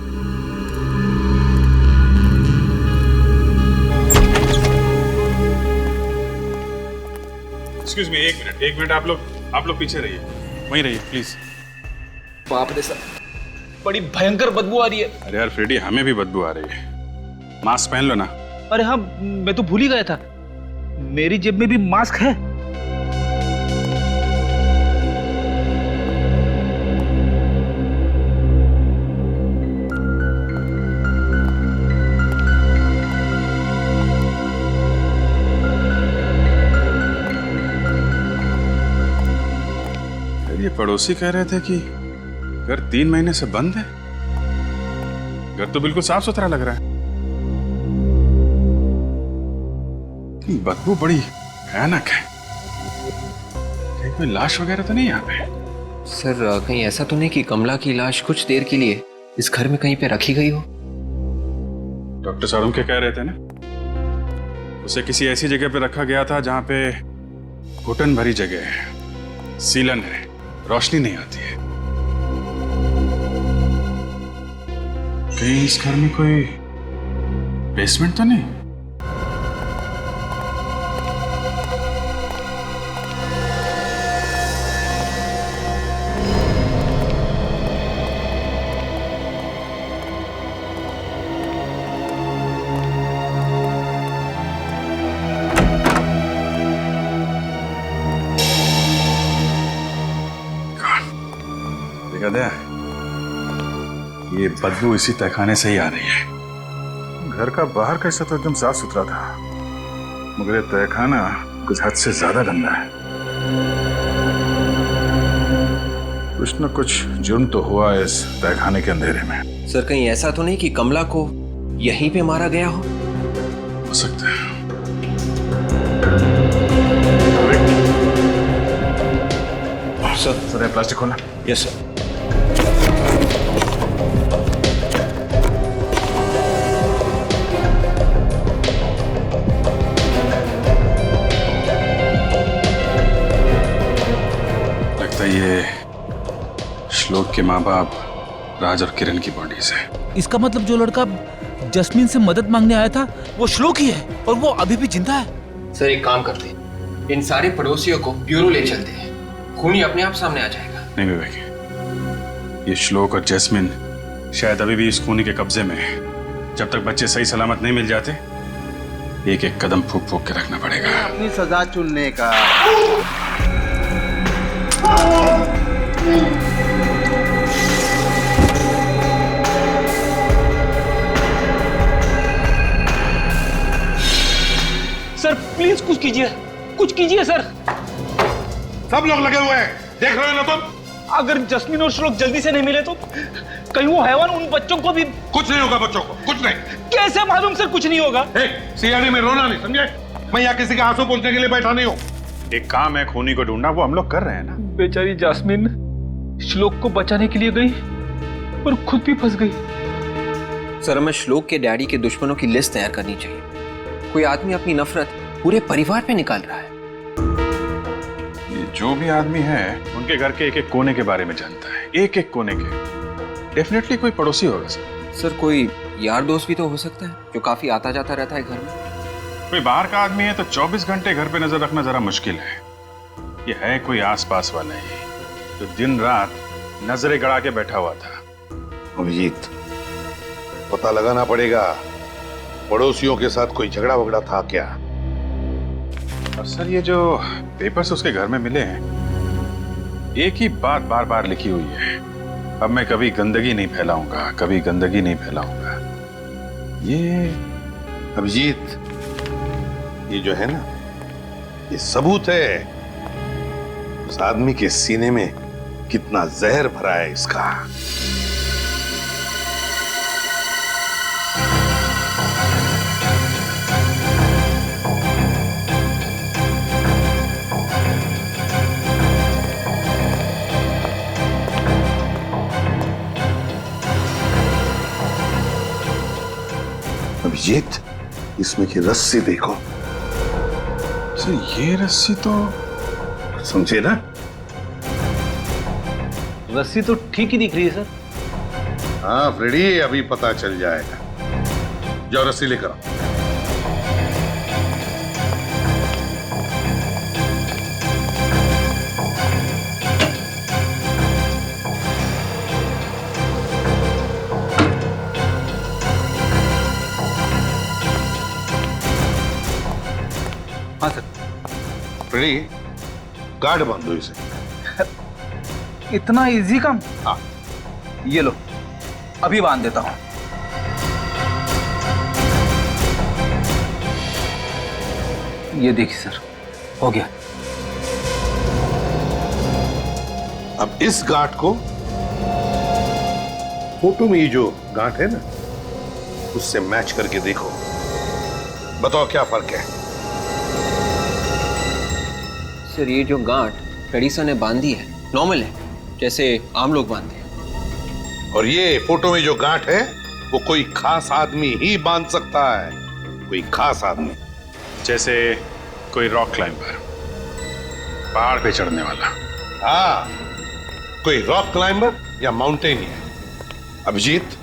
एक्सक्यूज मी, एक मिनट आप लोग पीछे रहिए, वहीं रहिए प्लीज। बाप रे सर, बड़ी भयंकर बदबू आ रही है। अरे यार फ्रेडी, हमें भी बदबू आ रही है। मास्क पहन लो ना। अरे हाँ, मैं तो भूल ही गया था, मेरी जेब में भी मास्क है। ये पड़ोसी कह रहे थे कि घर 3 महीने से बंद है। घर तो बिल्कुल साफ सुथरा लग रहा है। बदबू बड़ी भयानक है। कहीं कोई लाश वगैरह तो नहीं यहाँ पे? सर कहीं ऐसा तो नहीं कि कमला की लाश कुछ देर के लिए इस घर में कहीं पे रखी गई हो? डॉक्टर सारुण के कह रहे थे ना, उसे किसी ऐसी जगह पे रखा गया था जहां पे घुटन भरी जगह है, सीलन है, रोशनी नहीं आती है। कहीं इस घर में कोई बेसमेंट तो नहीं? ये बदबू इसी तहखाने से ही आ रही है। घर का बाहर का हिस्सा तो एकदम साफ सुथरा था, मगर ये तहखाना कुछ हद से ज्यादा गंदा है। कुछ न कुछ जुर्म तो हुआ है इस तहखाने के अंधेरे में। सर कहीं ऐसा तो नहीं कि कमला को यहीं पे मारा गया हो सकता है। सर प्लास्टिक खोलना। Yes sir. श्लोक के माँ बाप राज और किरण की बॉडीज है। इसका मतलब जो लड़का जस्मीन से मदद मांगने आया था वो श्लोक ही है और वो अभी भी जिंदा है। सर एक काम करते हैं, इन सारे पड़ोसियों को ब्यूरो ले चलते हैं, खूनी अपने आप सामने आ जाएगा। नहीं विवेक, ये श्लोक और जैस्मिन शायद अभी भी इस खूनी के कब्जे में है। जब तक बच्चे सही सलामत नहीं मिल जाते, एक एक कदम फूक फूक के रखना पड़ेगा। अपनी सजा चुनने का। सर प्लीज कुछ कीजिए, कुछ कीजिए सर। सब लोग लगे हुए हैं, देख रहे हो ना तुम? अगर जस्मीन और श्लोक जल्दी से नहीं मिले तो कहीं वो हैवान उन बच्चों को भी। कुछ नहीं होगा बच्चों को, कुछ नहीं। कैसे मालूम सर कुछ नहीं होगा? सियानी में रोना नहीं, समझे? मैं यहाँ किसी के आंसू पोंछने के लिए बैठा नहीं हूँ। एक काम है खूनी को ढूंढना, वो हम लोग कर रहे हैं ना। बेचारी जैस्मिन श्लोक को बचाने के लिए गई और खुद भी फंस गई। सर हमें श्लोक के डैडी के दुश्मनों की लिस्ट तैयार करनी चाहिए। कोई आदमी अपनी नफरत पूरे परिवार पे निकाल रहा है। ये जो भी आदमी है उनके घर के एक एक कोने के बारे में जानता है, एक एक कोने के। डेफिनेटली कोई पड़ोसी होगा सर। सर कोई यार दोस्त भी तो हो सकता है जो काफी आता जाता रहता है घर में। कोई बाहर का आदमी है तो 24 घंटे घर पे नजर रखना जरा मुश्किल है। ये है कोई आसपास वाला ही जो दिन रात नजरें गड़ा के बैठा हुआ था। अभिजीत, पता लगाना पड़ेगा पड़ोसियों के साथ कोई झगड़ा वगड़ा था क्या। और सर ये जो पेपर्स उसके घर में मिले हैं, एक ही बात बार बार लिखी हुई है, अब मैं कभी गंदगी नहीं फैलाऊंगा, कभी गंदगी नहीं फैलाऊंगा। ये अभिजीत, ये जो है ना, ये सबूत है उस आदमी के सीने में कितना जहर भरा है इसका। अभिजीत, इसमें की रस्सी देखो। सर ये रस्सी तो समझे ना? रस्सी तो ठीक ही दिख रही है सर। हाँ फ्रेडी, अभी पता चल जाएगा। जाओ रस्सी लेकर आओ। हाँ सर। फ्रेडी, गार्ड बांध दो इसे। इतना इजी काम? हाँ। ये लो, अभी बांध देता हूं। ये देखिए सर, हो गया। अब इस गांठ को फोटो में ये जो गांठ है ना, उससे मैच करके देखो। बताओ क्या फर्क है? सर ये जो गांठ फ्रेडी सर ने बांधी है नॉर्मल है, जैसे आम लोग बांधते हैं। और ये फोटो में जो गांठ है वो कोई खास आदमी ही बांध सकता है। कोई खास आदमी, जैसे कोई रॉक क्लाइंबर, पहाड़ पे चढ़ने वाला। हाँ, कोई रॉक क्लाइंबर या माउंटेनियर। अभिजीत,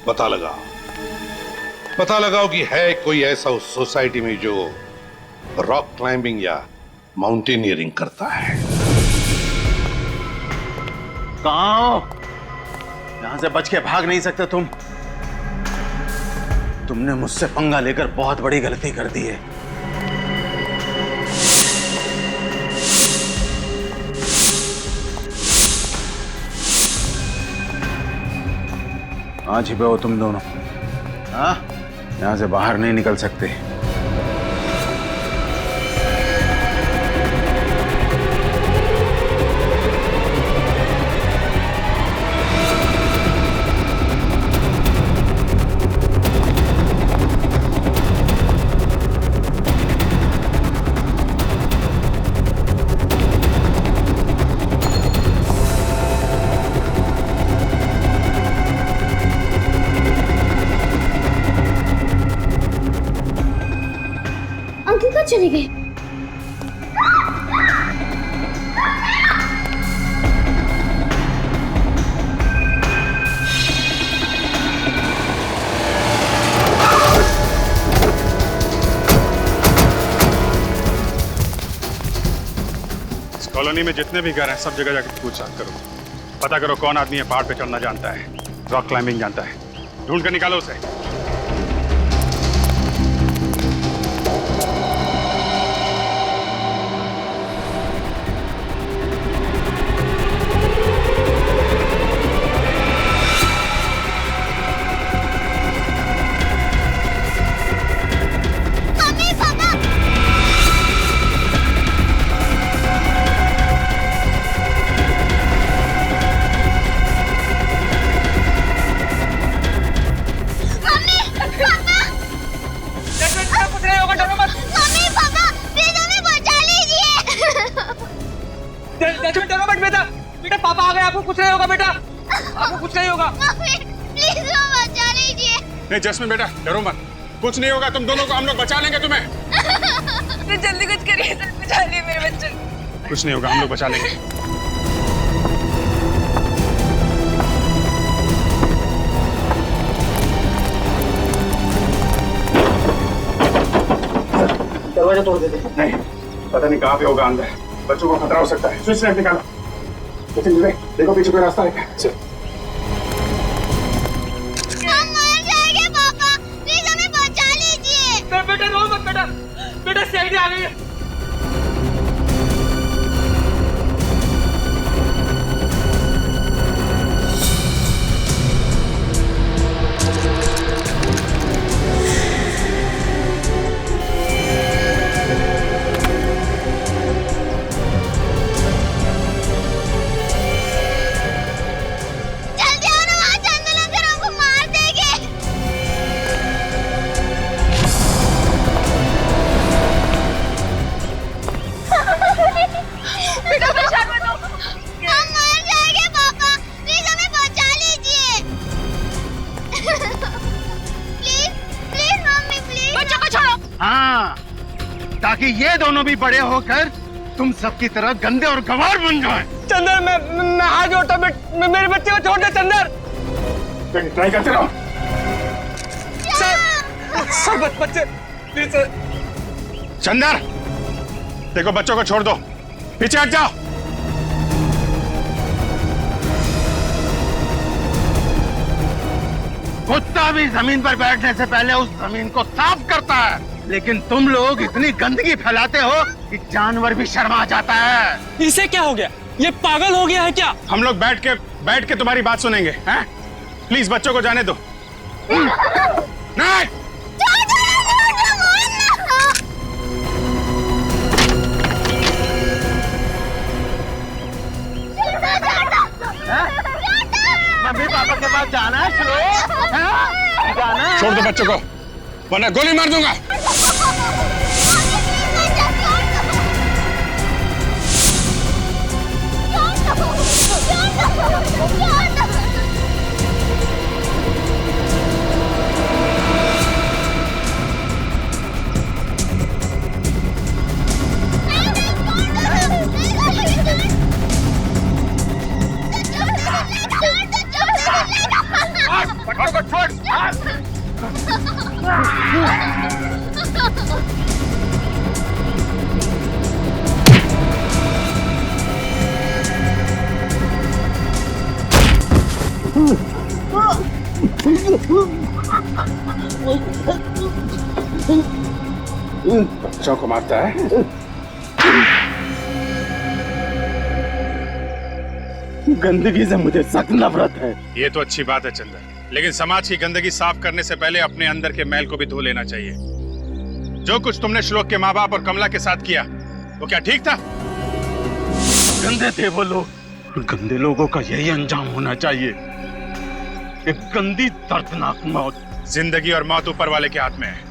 पता लगाओ कि है कोई ऐसा उस सोसाइटी में जो रॉक क्लाइंबिंग या माउंटेनियरिंग करता है। कहाँ हो? यहां से बच के भाग नहीं सकते तुम। तुमने मुझसे पंगा लेकर बहुत बड़ी गलती कर दी है। कहाँ छिपे हो तुम दोनों? हाँ, यहां से बाहर नहीं निकल सकते। चली गई। कॉलोनी में जितने भी घर हैं सब जगह जाकर पूछताछ करो, पता करो कौन आदमी है पहाड़ पे चढ़ना जानता है, रॉक क्लाइंबिंग जानता है, ढूंढ कर निकालो उसे। बेटा पापा आ गए, आपको कुछ नहीं होगा बेटा, आपको कुछ नहीं होगा। प्लीज बचा लीजिए। नहीं जस्मिन बेटा डरो मत, कुछ नहीं होगा, तुम दोनों को हम लोग बचा लेंगे तुम्हें। तो जल्दी कुछ करिए सर, बचा लिए मेरे बच्चे। कुछ नहीं होगा, हम लोग बचा लेंगे। दरवाजा तोड़ देते। नहीं, पता नहीं कहाँ पे होगा अंदर, बच्चों को खतरा हो सकता है। स्विच लाइट निकालो। देखो पीछे कोई रास्ता है। हम मर जाएंगे पापा, प्लीज हमें बचा लीजिए। बेटा रो मत बेटा, बेटा सीआईडी आ गई है। ताकि ये दोनों भी बड़े होकर तुम सबकी तरह गंदे और गंवार बन जाएं। चंदर मैं हाथ जोड़ता हूं, मेरे बच्चे को छोड़ दे चंदर। ट्राई करते रहो। सर बच्चे प्लीज सर। चंदर देखो बच्चों को छोड़ दो, पीछे हट जाओ। कुत्ता भी जमीन पर बैठने से पहले उस जमीन को साफ करता है, लेकिन तुम लोग इतनी गंदगी फैलाते हो कि जानवर भी शर्मा जाता है। इसे क्या हो गया? ये पागल हो गया है क्या? हम लोग बैठ के तुम्हारी बात सुनेंगे, हैं? प्लीज बच्चों को जाने दो। नहीं मम्मी पापा के पास जाना है, जाना है। छोड़ दो बच्चों को, वरना गोली मार दूंगा। बच्चों को मारता है। गंदगी से मुझे सख्त नफरत है। ये तो अच्छी बात है चंदर, लेकिन समाज की गंदगी साफ करने से पहले अपने अंदर के मैल को भी धो लेना चाहिए। जो कुछ तुमने श्लोक के माँ बाप और कमला के साथ किया वो क्या ठीक था? गंदे थे वो लोग, गंदे लोगों का यही अंजाम होना चाहिए, एक गंदी दर्दनाक मौत। जिंदगी और मौत ऊपर वाले के हाथ में है।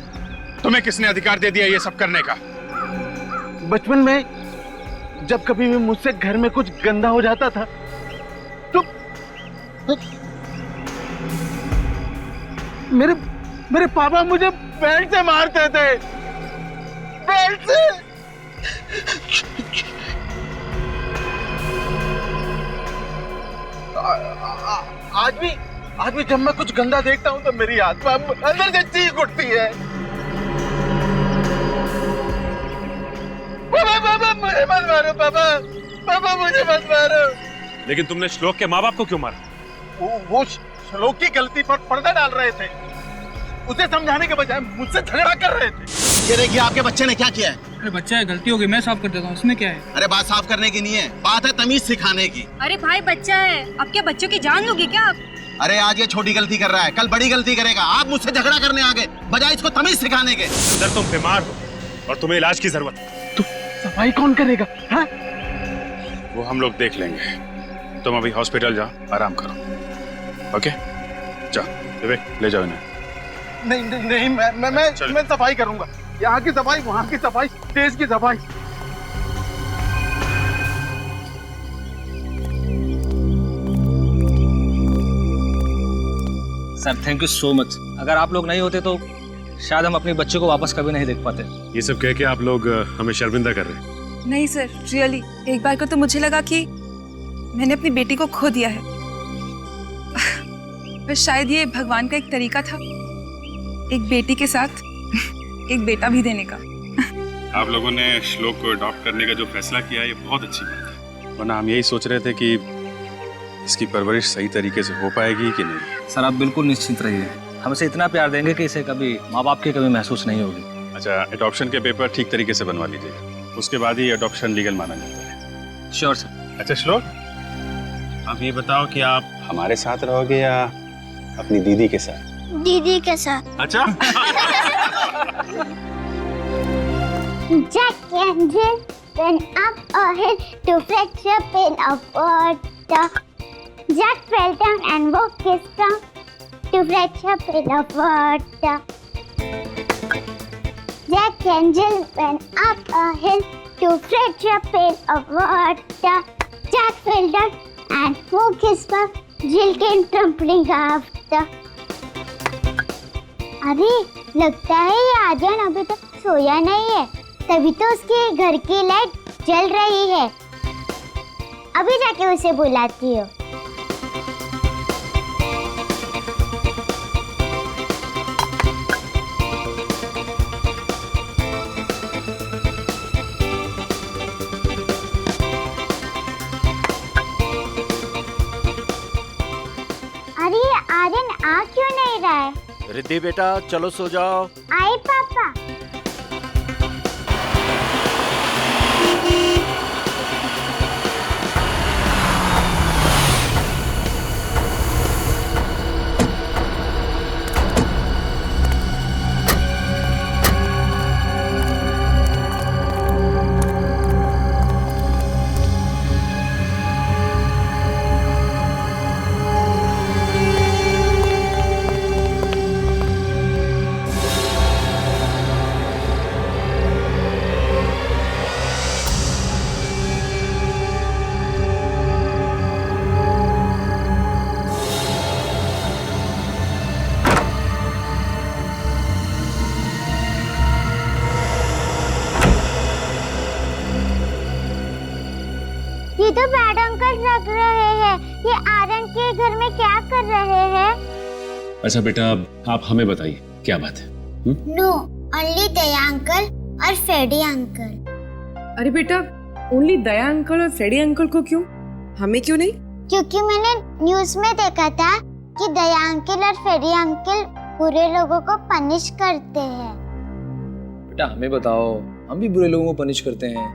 तुम्हें किसने अधिकार दे दिया ये सब करने का? बचपन में जब कभी भी मुझसे घर में कुछ गंदा हो जाता था तो मेरे पापा मुझे बेल्ट से मारते थे, बेल्ट से। आज भी जब मैं कुछ गंदा देखता हूँ तो मेरी आत्मा अंदर से चीख उठती है। पापा मुझे मत मारो पापा, पापा मुझे मत मारो। लेकिन तुमने श्लोक के माँ बाप को क्यों मारा? वो श्लोक की गलती पर पर्दा डाल रहे थे, उसे समझाने के बजाय मुझसे झगड़ा कर रहे थे। ये देखिए आपके बच्चे ने क्या किया है। अरे बच्चा है, गलती हो गई, मैं साफ कर देता हूँ, इसमें क्या है? अरे बात साफ करने की नहीं है, बात है तमीज सिखाने की। अरे भाई बच्चा है, अब क्या बच्चों की जान लोगे क्या आप? अरे आज ये छोटी गलती कर रहा है, कल बड़ी गलती करेगा। आप मुझसे झगड़ा करने आ गए बजाय इसको तमीज सिखाने के। सर तुम बीमार हो और तुम्हें इलाज की जरूरत है। तो सफाई कौन करेगा? हाँ? वो हम लोग देख लेंगे, तुम अभी हॉस्पिटल जाओ, आराम करो। ओके जाओ विवेक, ले जाओ इन्हें। नहीं नहीं नहीं, मैं सफाई करूंगा। यहाँ की सफाई, वहाँ की सफाई, देश की सफाई। Sir thank you so much. अगर आप लोग नहीं होते तो शायद हम अपने बच्चों को वापस कभी नहीं देख पाते। ये सब कह के आप लोग हमें शर्मिंदा कर रहे हैं। नहीं सर, रियली एक बार को तो मुझे लगा कि मैंने अपनी बेटी को खो दिया है। पर शायद ये भगवान का एक तरीका था, एक बेटी के साथ एक बेटा भी देने का। आप लोगों ने श्लोक को अडॉप्ट करने का जो फैसला किया ये बहुत अच्छी बात है, वरना हम यही सोच रहे थे कि इसकी परवरिश सही तरीके से हो पाएगी कि नहीं। सर आप बिल्कुल निश्चिंत रहिए, हम इसे इतना प्यार देंगे कि इसे कभी माँ बाप की कमी महसूस नहीं होगी। अच्छा, एडॉप्शन के पेपर ठीक तरीके से बनवा लीजिएगा, उसके बाद ही एडॉप्शन लीगल माना जाता है। Sure sir. अच्छा श्लोक, आप ये बताओ कि आप हमारे साथ रहोगे या अपनी दीदी के साथ? दीदी के साथ। अच्छा Jack and Jill went up a hill to fetch a pail of water. Jack fell down and broke his trunk to fetch a pail of water. Jack and Jill went up a hill to fetch a pail of water. Jack fell down and broke his trunk. Jill came tumbling after. अरे लगता है ये आर्यन अभी तक सोया नहीं है, तभी तो उसके घर की लाइट जल रही है। अभी जाके उसे बुलाती हूँ। अरे आर्यन आ क्यों नहीं रहा है? रिद्धि बेटा चलो सो जाओ। आई पापा। ये तो बैड अंकल लग रहे हैं। ये आर्यन के घर में क्या कर रहे हैं? अच्छा बेटा, आप हमें बताइए क्या बात है? नो, ओनली दया अंकल और फ्रेडी अंकल। अरे बेटा, ओनली दया अंकल और फ्रेडी अंकल को क्यों? हमें क्यों नहीं? क्योंकि मैंने न्यूज में देखा था कि दया अंकल और फ्रेडी अंकल बुरे लोगों को पनिश करते हैं। बेटा हमें बताओ, हम भी बुरे लोगों को पनिश करते हैं।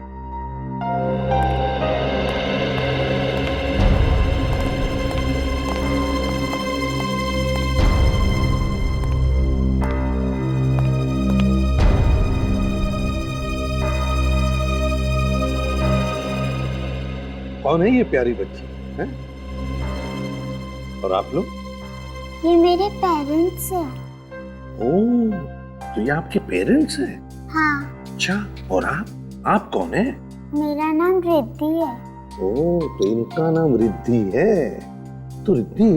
कौन है ये प्यारी बच्ची है? और आप लोग? ये मेरे पेरेंट्स हैं। ओह, तो ये आपके पेरेंट्स हैं? हाँ। अच्छा, और आप कौन है? मेरा नाम रिद्धि है। ओह, तो इनका नाम रिद्धि है। तो रिद्धि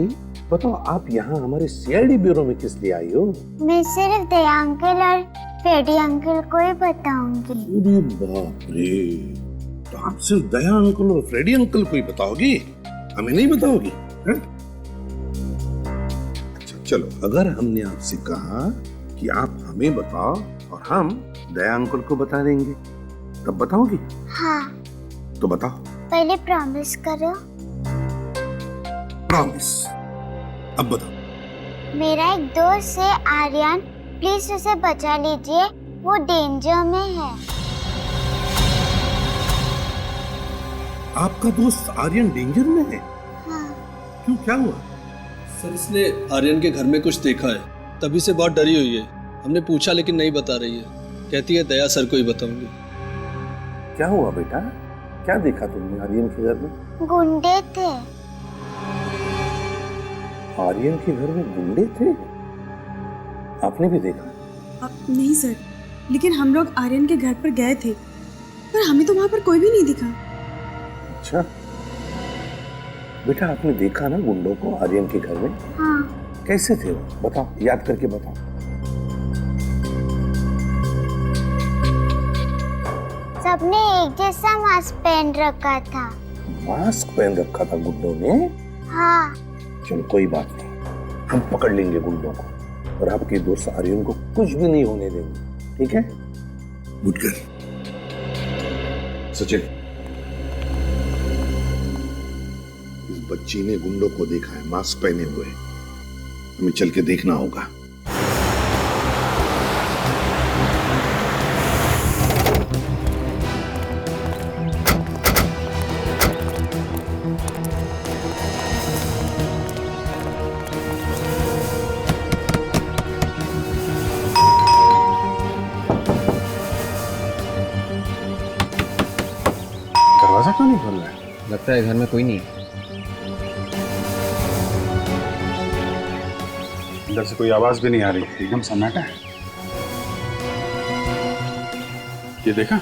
बताओ, आप यहाँ हमारे सीआईडी ब्यूरो में किस लिए आई हो? मैं सिर्फ दया अंकल और फ्रेडी अंकल को ही बताऊंगी। अरे बाप रे, तो आप सिर्फ दया अंकल और फ्रेडी अंकल को ही बताओगी, हमें नहीं बताओगी? अच्छा चलो, अगर हमने आपसे कहा कि आप हमें बताओ और हम दया अंकल को बता देंगे, तब बताओगी? हाँ। तो बताओ पहले प्रॉमिस करो। प्रॉमिस। अब बताओ। मेरा एक दोस्त है आर्यन, प्लीज उसे बचा लीजिए, वो डेंजर में है। आपका दोस्त आर्यन डेंजर में है? हाँ। क्यों, क्या हुआ? सर इसने आर्यन के घर में कुछ देखा है, तभी से बहुत डरी हुई है। हमने पूछा लेकिन नहीं बता रही है, कहती है दया सर को ही बताऊंगी। क्या हुआ बेटा, क्या देखा तुमने आर्यन के घर में? गुंडे थे। आर्यन के घर में गुंडे थे? आपने भी देखा? नहीं सर, लेकिन हम लोग आर्यन के घर पर गए थे, पर हमें तो वहाँ पर कोई भी नहीं दिखा। अच्छा बेटा, आपने देखा ना गुंडों को आर्यन के घर में? हाँ। कैसे थे वो, बताओ, याद करके बताओ। सबने एक जैसा मास्क पहन रखा था। मास्क पहन रखा था गुंडों ने? हाँ। चलो कोई बात नहीं, हम पकड़ लेंगे गुंडों को और आपके दोस्त आर्यन को कुछ भी नहीं होने देंगे, ठीक है? Good girl. सचिन, इस बच्ची ने गुंडों को देखा है मास्क पहने हुए, हमें चल के देखना होगा। दरवाजा क्यों नहीं खोल रहा है? लगता है घर में कोई नहीं। अंदर से कोई आवाज भी नहीं आ रही, एकदम सन्नाटा है। ये देखा?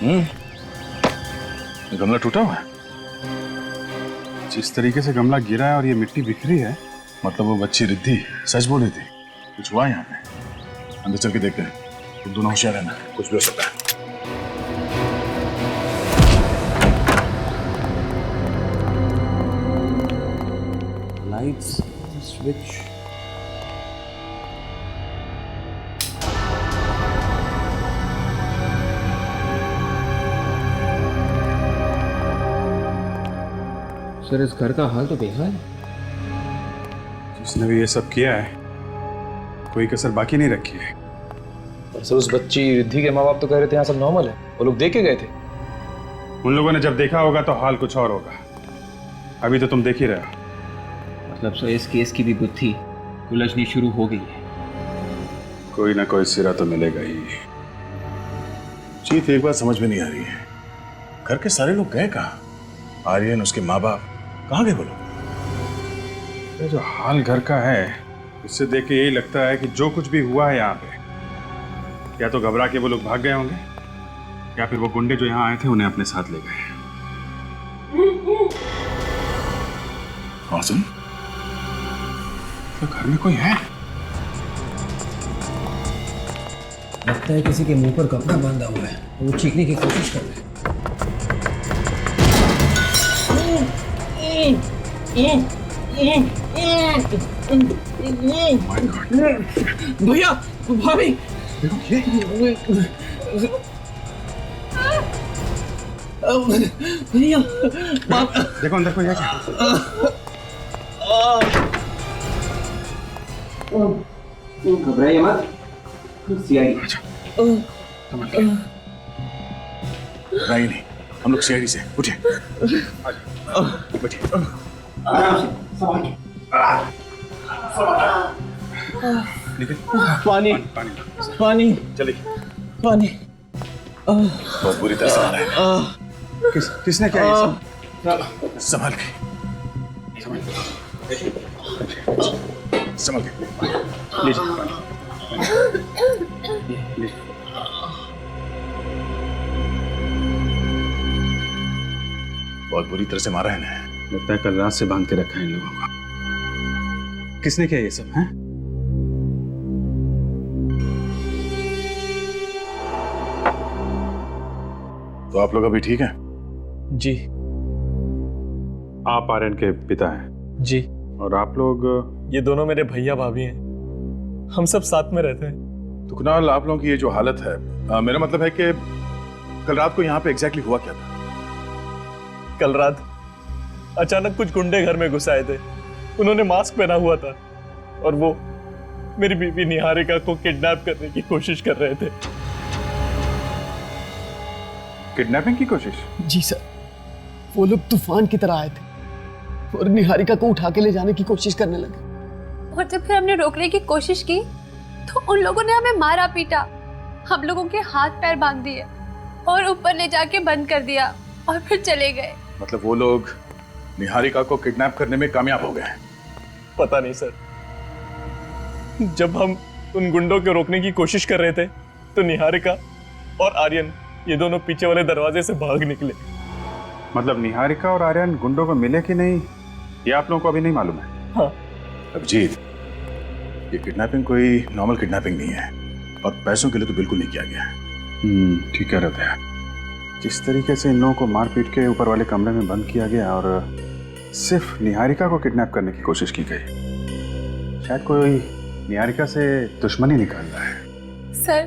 ये गमला टूटा हुआ है। जिस तरीके से गमला गिरा है और ये मिट्टी बिखरी है, मतलब वो बच्ची रिद्धि सच बोली थी, कुछ हुआ यहाँ पे। अंदर चल के देखते हैं, तुम दोनों होशियार रहना, कुछ भी हो सकता है। स्विच। सर इस घर का हाल तो बेहाल है। जिसने भी ये सब किया है, कोई कसर बाकी नहीं रखी है। पर सर उस बच्ची रिद्धि के माँ बाप तो कह रहे थे यहाँ सब नॉर्मल है, वो लोग देख के गए थे। उन लोगों ने जब देखा होगा तो हाल कुछ और होगा, अभी तो तुम देख ही रहे हो। मतलब सर इस केस की भी गुत्थी उलझनी शुरू हो गई है। कोई ना कोई सिरा तो मिलेगा ही। चीफ, एक बात समझ में नहीं आ रही है, घर के सारे लोग गए कहाँ? आर्यन, उसके माँ बाप कहाँ गए वो लोग? जो हाल घर का है, इससे देख के यही लगता है कि जो कुछ भी हुआ है यहाँ पे, या तो घबरा के वो लोग भाग गए होंगे, या फिर वो गुंडे जो यहाँ आए थे उन्हें अपने साथ ले गए। सुन, तो घर में कोई है? लगता है किसी के मुंह पर कपड़ा बांधा हुआ है, वो चीखने की कोशिश कर रहे हैं। भैया, भाभी, भैया, देखो अंदर कोई है क्या? घबराइए मत, सीआईडी। घबराइए नहीं, हम लोग सीआईडी से। उठिए, बैठिए, आराम से, संभाल के। पानी, पानी, चलिए, पानी। बहुत बुरी तरह से आ रहा है। किसने किया ये सब? संभाल के, संभाल के, लीजिए पानी, लीजिए। बहुत बुरी तरह से मारा है ना, लगता है कल रात से बांध के रखा है इन लोगों को। किसने किया ये सब? हैं? तो आप लोग अभी ठीक हैं? जी। आप आर्यन के पिता हैं? जी। और आप लोग? ये दोनों मेरे भैया भाभी हैं, हम सब साथ में रहते हैं। तो कुणाल, आप लोगों की ये जो हालत है, मेरा मतलब है कि कल रात को यहाँ पे एग्जैक्टली हुआ क्या था? कल रात अचानक कुछ गुंडे घर में घुस आए थे। उन्होंने मास्क पहना हुआ था और वो मेरी बीवी निहारिका को किडनैप करने की कोशिश कर रहे थे। किडनैपिंग की कोशिश? जी सर, वो लोग तूफान की तरह आए थे और निहारिका को उठा के ले जाने की कोशिश करने लगे। और जब फिर हमने रोकने की कोशिश की तो उन लोगों ने हमें मारा पीटा, हम लोगों के हाथ पैर बांध दिए और ऊपर ले जाके बंद कर दिया और फिर चले गए। मतलब वो लोग निहारिका को किडनैप करने में कामयाब हो गए? पता नहीं सर, जब हम उन गुंडों को रोकने की कोशिश कर रहे थे तो निहारिका और आर्यन ये दोनों पीछे वाले दरवाजे से भाग निकले। मतलब निहारिका और आर्यन गुंडों को मिले कि नहीं ये आप लोगों को अभी नहीं मालूम है? हाँ। अभिजीत, ये किडनैपिंग कोई नॉर्मल किडनैपिंग नहीं है और पैसों के लिए तो बिल्कुल नहीं किया गया है। ठीक कह रहे थे। जिस तरीके से इन लोगों को मार पीट के ऊपर वाले कमरे में बंद किया गया और सिर्फ निहारिका को किडनैप करने की कोशिश की गई, शायद कोई निहारिका से दुश्मनी निकाल रहा है। सर,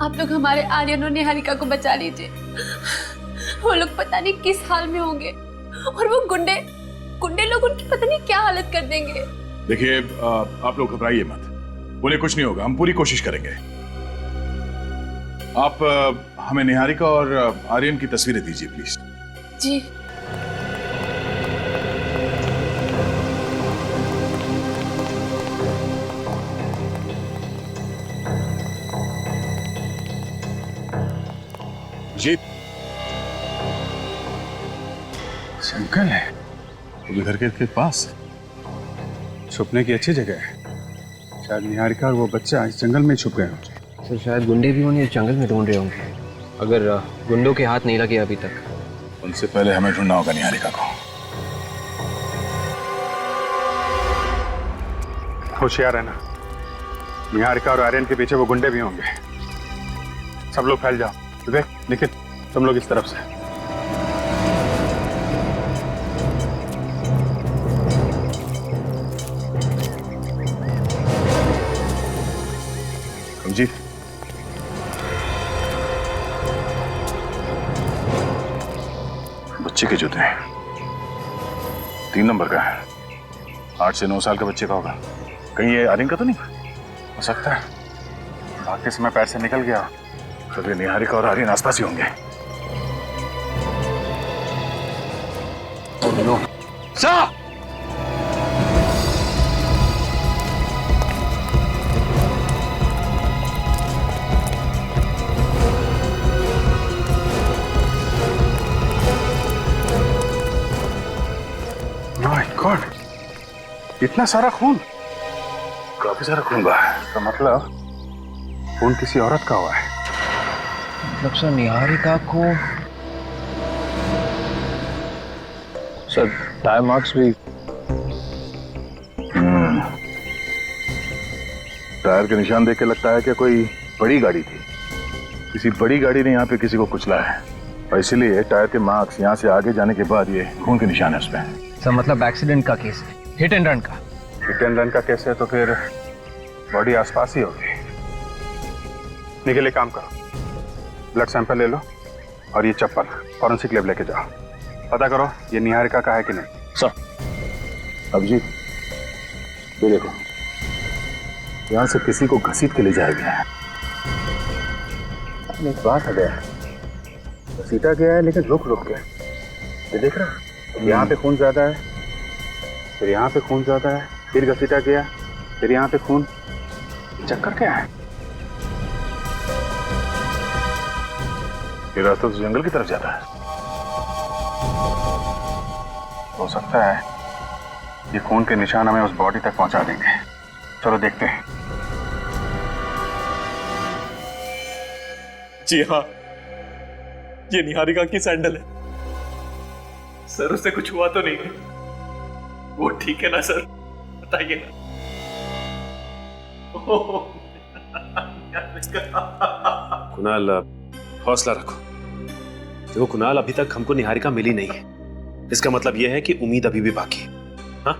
आप लोग हमारे आर्यन और निहारिका को बचा लीजिए। वो लोग पता नहीं किस हाल में होंगे और वो गुंडे लोग उनकी पता नहीं क्या हालत कर देंगे। देखिए, आप लोग घबराइए मत, उन्हें कुछ नहीं होगा, हम पूरी कोशिश करेंगे। आप हमें निहारिका और आर्यन की तस्वीरें दीजिए प्लीज। जी। जीत, जंगल है वो भी घर के पास, छुपने की अच्छी जगह है। शायद निहारिका और वो बच्चा इस जंगल में छुप गए होंगे। सर शायद गुंडे भी उन्हें जंगल में ढूंढ रहे होंगे, अगर गुंडों के हाथ नहीं लगे अभी तक। उनसे पहले हमें ढूंढना होगा निहारिका को। होशियार है ना, निहारिका और आर्यन के पीछे वो गुंडे भी होंगे। सब लोग फैल जाओ। विवेक, निखिल, तुम लोग इस तरफ से। जी, बच्चे के जूते हैं, 3 नंबर का है, 8 से 9 साल के बच्चे का होगा। कहीं ये आर्यन का तो नहीं हो सकता है? भागते समय पैर से निकल गया तो फिर निहारिका और आर्यन आसपास ही होंगे। साहब, माय गॉड, इतना सारा खून, काफी सारा खून बहा है। तो मतलब खून किसी औरत का हुआ है। मतलब सर निहारिका को सर टायर मार्क्स भी। टायर के निशान देख के लगता है कि कोई बड़ी गाड़ी थी, किसी बड़ी गाड़ी ने यहाँ पे किसी को कुचला है और इसीलिए टायर के मार्क्स यहाँ से आगे जाने के बाद ये खून के निशान है उस पर। सर मतलब एक्सीडेंट का केस है, हिट एंड रन का। हिट एंड रन का केस है तो फिर बॉडी आसपास ही होगी। निकल, एक काम करो, ब्लड सैंपल ले लो और ये चप्पल फॉरेंसिक लैब लेके जाओ, पता करो ये निहारिका का है कि नहीं। सर। अभिजीत, ये देखो, यहाँ से किसी को घसीट के ले जाया गया है। एक बात है, घसीटा गया है लेकिन रुक रुक गया। ये देख रहा, यहाँ पे खून ज्यादा है, फिर यहाँ पे खून ज्यादा है, फिर घसीटा गया, फिर यहाँ पे खून। चक्कर क्या है? ये रास्ता तो जंगल की तरफ जाता है। हो सकता है ये खून के निशान हमें उस बॉडी तक पहुंचा देंगे। चलो देखते हैं। जी हाँ, ये निहारिका की सैंडल है। सर उससे कुछ हुआ तो नहीं है? वो ठीक है ना सर, बताइए ना। कुणाल, हौसला रखो। देखो कुणाल, अभी तक हमको निहारिका मिली नहीं है, इसका मतलब यह है कि उम्मीद अभी भी बाकी है। हाँ,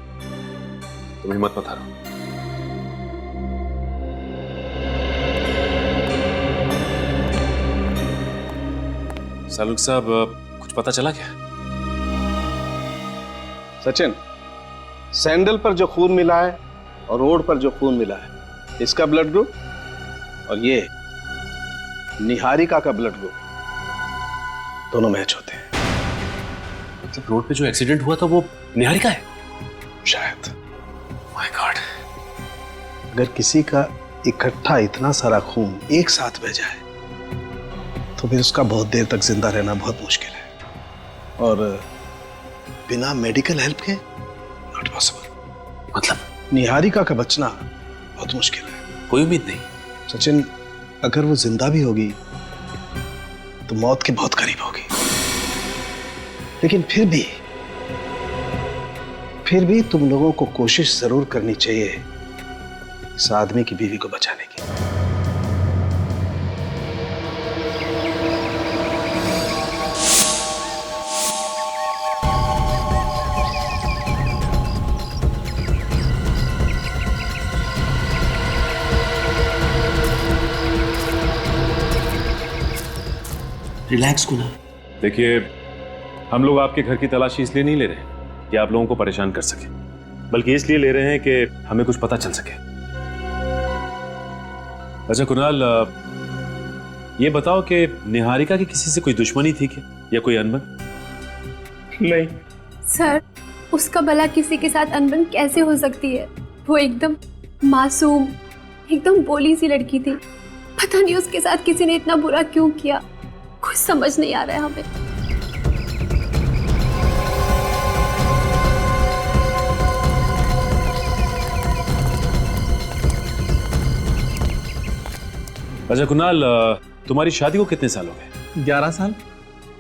तुम हिम्मत मत हारो। सालुक साहब, कुछ पता चला क्या? सचिन, सैंडल पर जो खून मिला है और रोड पर जो खून मिला है, इसका ब्लड ग्रुप और ये निहारिका का ब्लड ग्रुप दोनों मैच होते हैं। मतलब रोड पे जो एक्सीडेंट हुआ था वो निहारिका है? शायद। My God. अगर किसी का इकट्ठा इतना सारा खून एक साथ बह जाए तो फिर उसका बहुत देर तक जिंदा रहना बहुत मुश्किल है, और बिना मेडिकल हेल्प के नॉट पॉसिबल। मतलब निहारिका का बचना बहुत मुश्किल है। कोई उम्मीद नहीं? सचिन, अगर वो जिंदा भी होगी तो मौत के बहुत करीब होगी, लेकिन फिर भी तुम लोगों को कोशिश जरूर करनी चाहिए इस आदमी की बीवी को बचाने की। रिलैक्स कुणाल। देखिए, हम लोग आपके घर की तलाशी इसलिए नहीं ले रहे कि आप लोगों को परेशान कर सके, बल्कि इसलिए ले रहे हैं कि हमें कुछ पता चल सके। अच्छा कुणाल, ये बताओ कि निहारिका की किसी से कोई दुश्मनी थी क्या, या कोई अनबन? नहीं सर, उसका भला किसी के साथ अनबन कैसे हो सकती है? वो एकदम मासूम, एकदम भोली सी लड़की थी। पता नहीं उसके साथ किसी ने इतना बुरा क्यों किया, कुछ समझ नहीं आ रहा है हमें। अच्छा कुणाल, तुम्हारी शादी को कितने साल हो गए? 11 साल।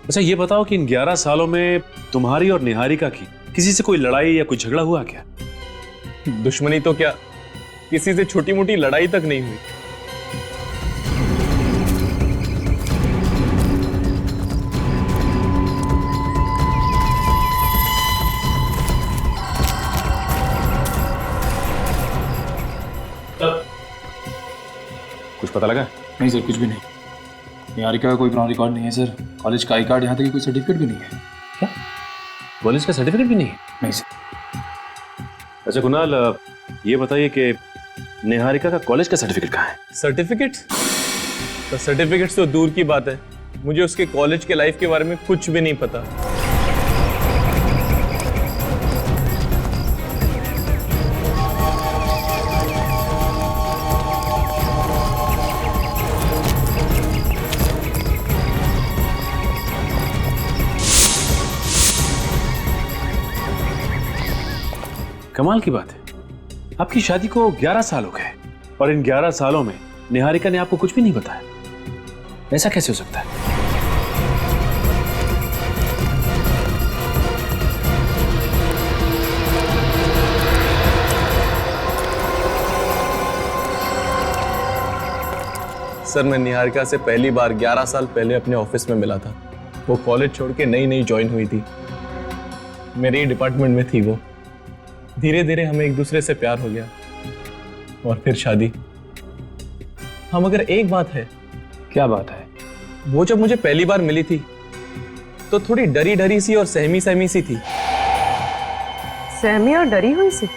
अच्छा ये बताओ कि इन 11 सालों में तुम्हारी और निहारिका की किसी से कोई लड़ाई या कोई झगड़ा हुआ क्या? दुश्मनी तो क्या, किसी से छोटी मोटी लड़ाई तक नहीं हुई। कुछ पता लगा? नहीं सर, कुछ भी नहीं। निहारिका का कोई पुराना रिकॉर्ड नहीं है सर। कॉलेज का आई कार्ड, यहाँ तक कि कोई सर्टिफिकेट भी नहीं है। क्या? कॉलेज का सर्टिफिकेट भी नहीं है? नहीं सर। अच्छा कुणाल, ये बताइए कि निहारिका का कॉलेज का सर्टिफिकेट कहाँ है? सर्टिफिकेट्स? तो सर्टिफिकेट्स तो दूर की बात है, मुझे उसके कॉलेज के लाइफ के बारे में कुछ भी नहीं पता। कमाल की बात है, आपकी शादी को 11 साल हो गए और इन 11 सालों में निहारिका ने आपको कुछ भी नहीं बताया। ऐसा कैसे हो सकता है? सर, मैं निहारिका से पहली बार 11 साल पहले अपने ऑफिस में मिला था। वो कॉलेज छोड़ के नई नई ज्वाइन हुई थी, मेरे ही डिपार्टमेंट में थी वो। धीरे धीरे हमें एक दूसरे से प्यार हो गया और फिर शादी। हाँ, मगर एक बात है। क्या बात है? वो जब मुझे पहली बार मिली थी तो थोड़ी डरी डरी सी और सहमी सहमी सी थी। सहमी और डरी हुई सी?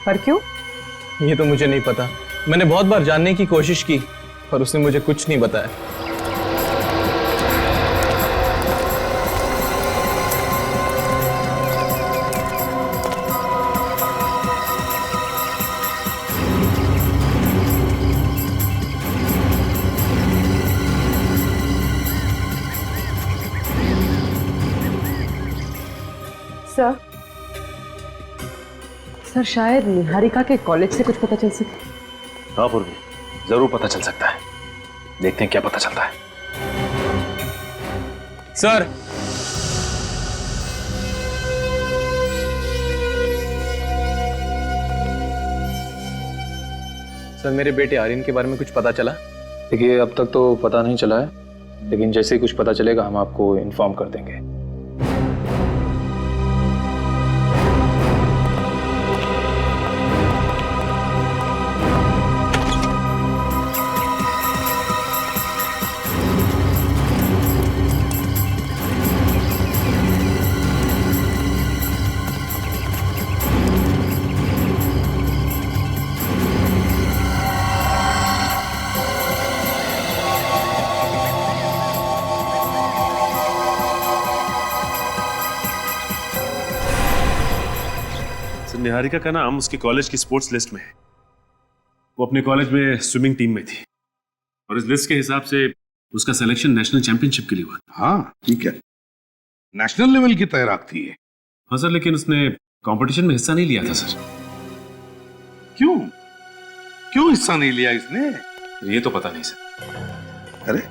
पर क्यों? ये तो मुझे नहीं पता। मैंने बहुत बार जानने की कोशिश की पर उसने मुझे कुछ नहीं बताया। सर, शायद निहारिका के कॉलेज से कुछ पता चल सके। हाँ पूर्वी, जरूर पता चल सकता है। देखते हैं क्या पता चलता है। सर, सर मेरे बेटे आर्यन के बारे में कुछ पता चला? देखिए, अब तक तो पता नहीं चला है, लेकिन जैसे ही कुछ पता चलेगा हम आपको इन्फॉर्म कर देंगे। सर निहारिका का नाम उसके कॉलेज की स्पोर्ट्स लिस्ट में है। वो अपने कॉलेज में स्विमिंग टीम में थी और इस लिस्ट के हिसाब से उसका सिलेक्शन नेशनल चैंपियनशिप के लिए हुआ। हाँ ठीक है, नेशनल लेवल की तैराक थी ये। हाँ सर, लेकिन उसने कंपटीशन में हिस्सा नहीं लिया था सर। क्यों क्यों हिस्सा नहीं लिया इसने? ये तो पता नहीं सर। अरे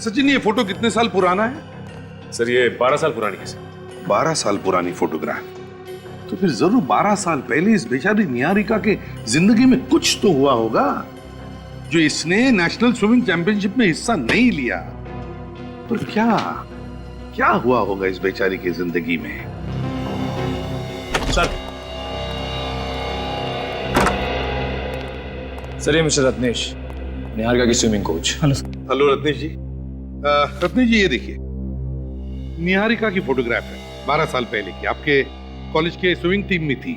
सचिन, ये फोटो कितने साल पुराना है? सर ये 12 साल पुरानी है सर। 12 साल पुरानी फोटोग्राफ, तो फिर जरूर 12 साल पहले इस बेचारी निहारिका के जिंदगी में कुछ तो हुआ होगा जो इसने नेशनल स्विमिंग चैंपियनशिप में हिस्सा नहीं लिया। पर क्या क्या हुआ होगा इस बेचारी की जिंदगी में? सर ये मिस्टर रत्नेश, निहारिका की स्विमिंग कोच। हेलो रत्नेश जी। रत्नेश जी, ये देखिए निहारिका की फोटोग्राफ है, 12 साल पहले की, आपके कॉलेज के स्विमिंग टीम में थी।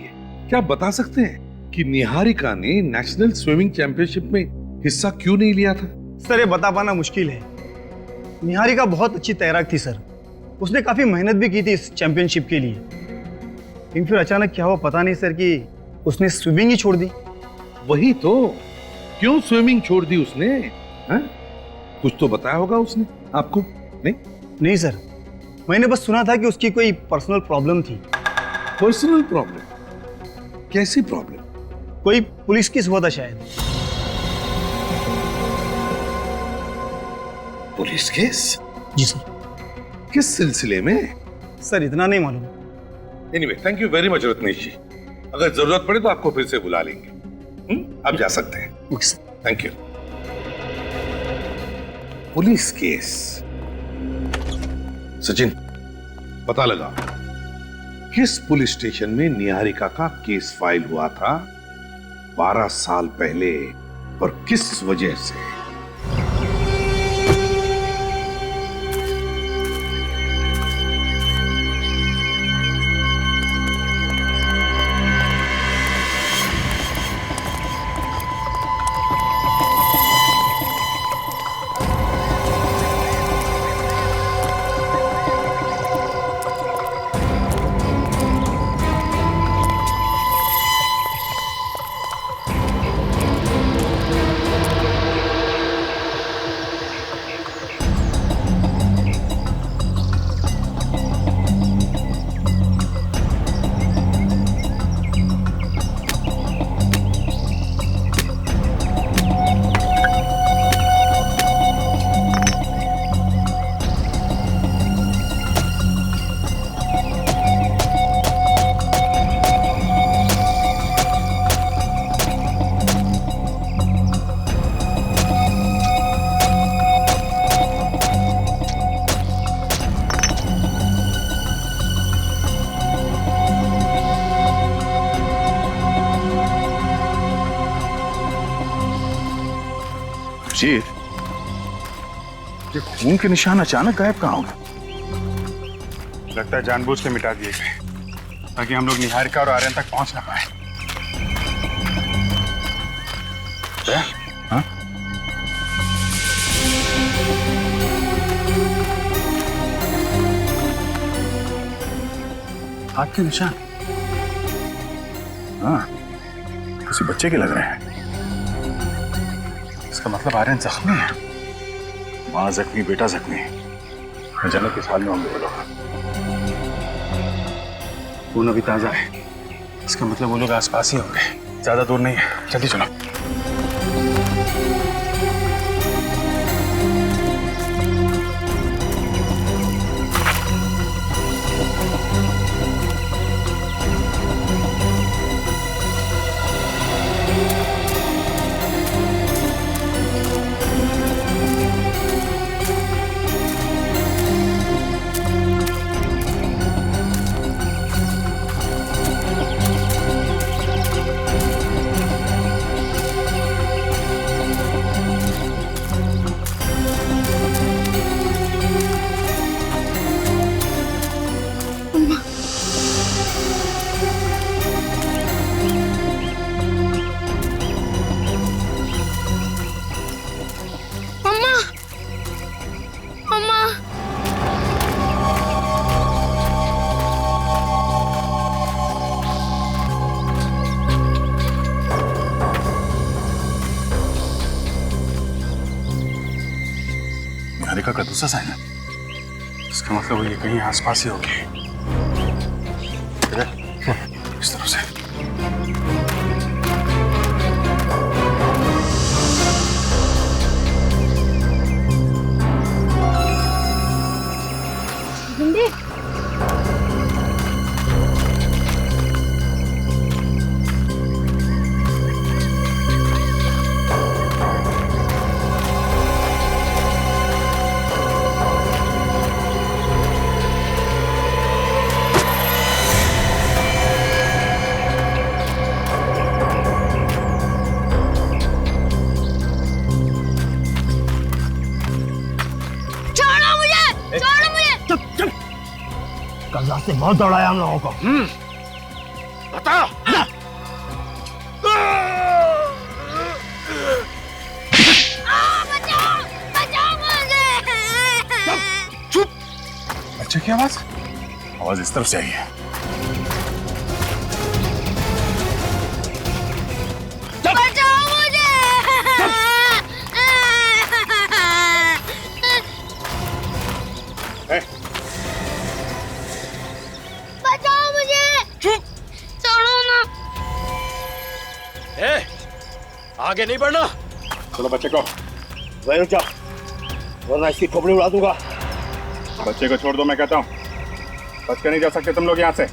क्या आप बता सकते हैं कि निहारिका ने नेशनल स्विमिंग चैंपियनशिप में हिस्सा क्यों नहीं लिया था? सर ये बता पाना मुश्किल है। निहारिका बहुत अच्छी तैराक थी सर, उसने काफी मेहनत भी की थी इस चैंपियनशिप के लिए, लेकिन फिर अचानक क्या हुआ पता नहीं सर कि उसने स्विमिंग ही छोड़ दी। वही तो, क्यों स्विमिंग छोड़ दी उसने? हा? कुछ तो बताया होगा उसने आपको? नहीं सर, मैंने बस सुना था कि उसकी कोई पर्सनल प्रॉब्लम थी। Personal problem? कैसी प्रॉब्लम? कोई पुलिस केस हुआ था शायद। Police case? जी सर। किस सिलसिले में? सर इतना नहीं मालूम। Anyway, thank you very much Ratnesh ji. अगर जरूरत पड़े तो आपको फिर से बुला लेंगे। आप जा सकते हैं। Thank you. Police case? Sachin, पता लगा किस पुलिस स्टेशन में निहारिका का केस फाइल हुआ था 12 साल पहले और किस वजह से? ये खून के निशान अचानक गायब कहाँ हो गए? लगता है जानबूझ के मिटा दिए गए ताकि हम लोग निहारिका और आर्यन तक पहुंच ना पाए। हाँ? हाथ के निशान? हाँ, किसी बच्चे के लग रहे हैं। इसका मतलब आर्यन जख्मी है। माँ जख्मी, बेटा जख्मी। न जाने किस हाल में होंगे वो लोग। खून अभी ताजा है, इसका मतलब वो लोग आसपास ही होंगे, ज्यादा दूर नहीं है। जल्दी चलो। निहारिका का दूसरा साइन है। इसका मतलब वो ये कहीं आसपास ही होगी। इस तरफ से। भिंडी कल रात से बहुत दौड़ाया हम लोगों को। बता। चुप। बच्चे की आवाज? आवाज इस तरफ से आई है। बचाओ मुझे। बचाओ मुझे। छोड़ो ना। आगे नहीं बढ़ना। चलो बच्चे को। वहीं रुक जाओ, वरना इसकी खोपड़ी उड़ा दूंगा। बच्चे को छोड़ दो, मैं कहता हूँ। बच के नहीं जा सकते तुम लोग यहाँ से।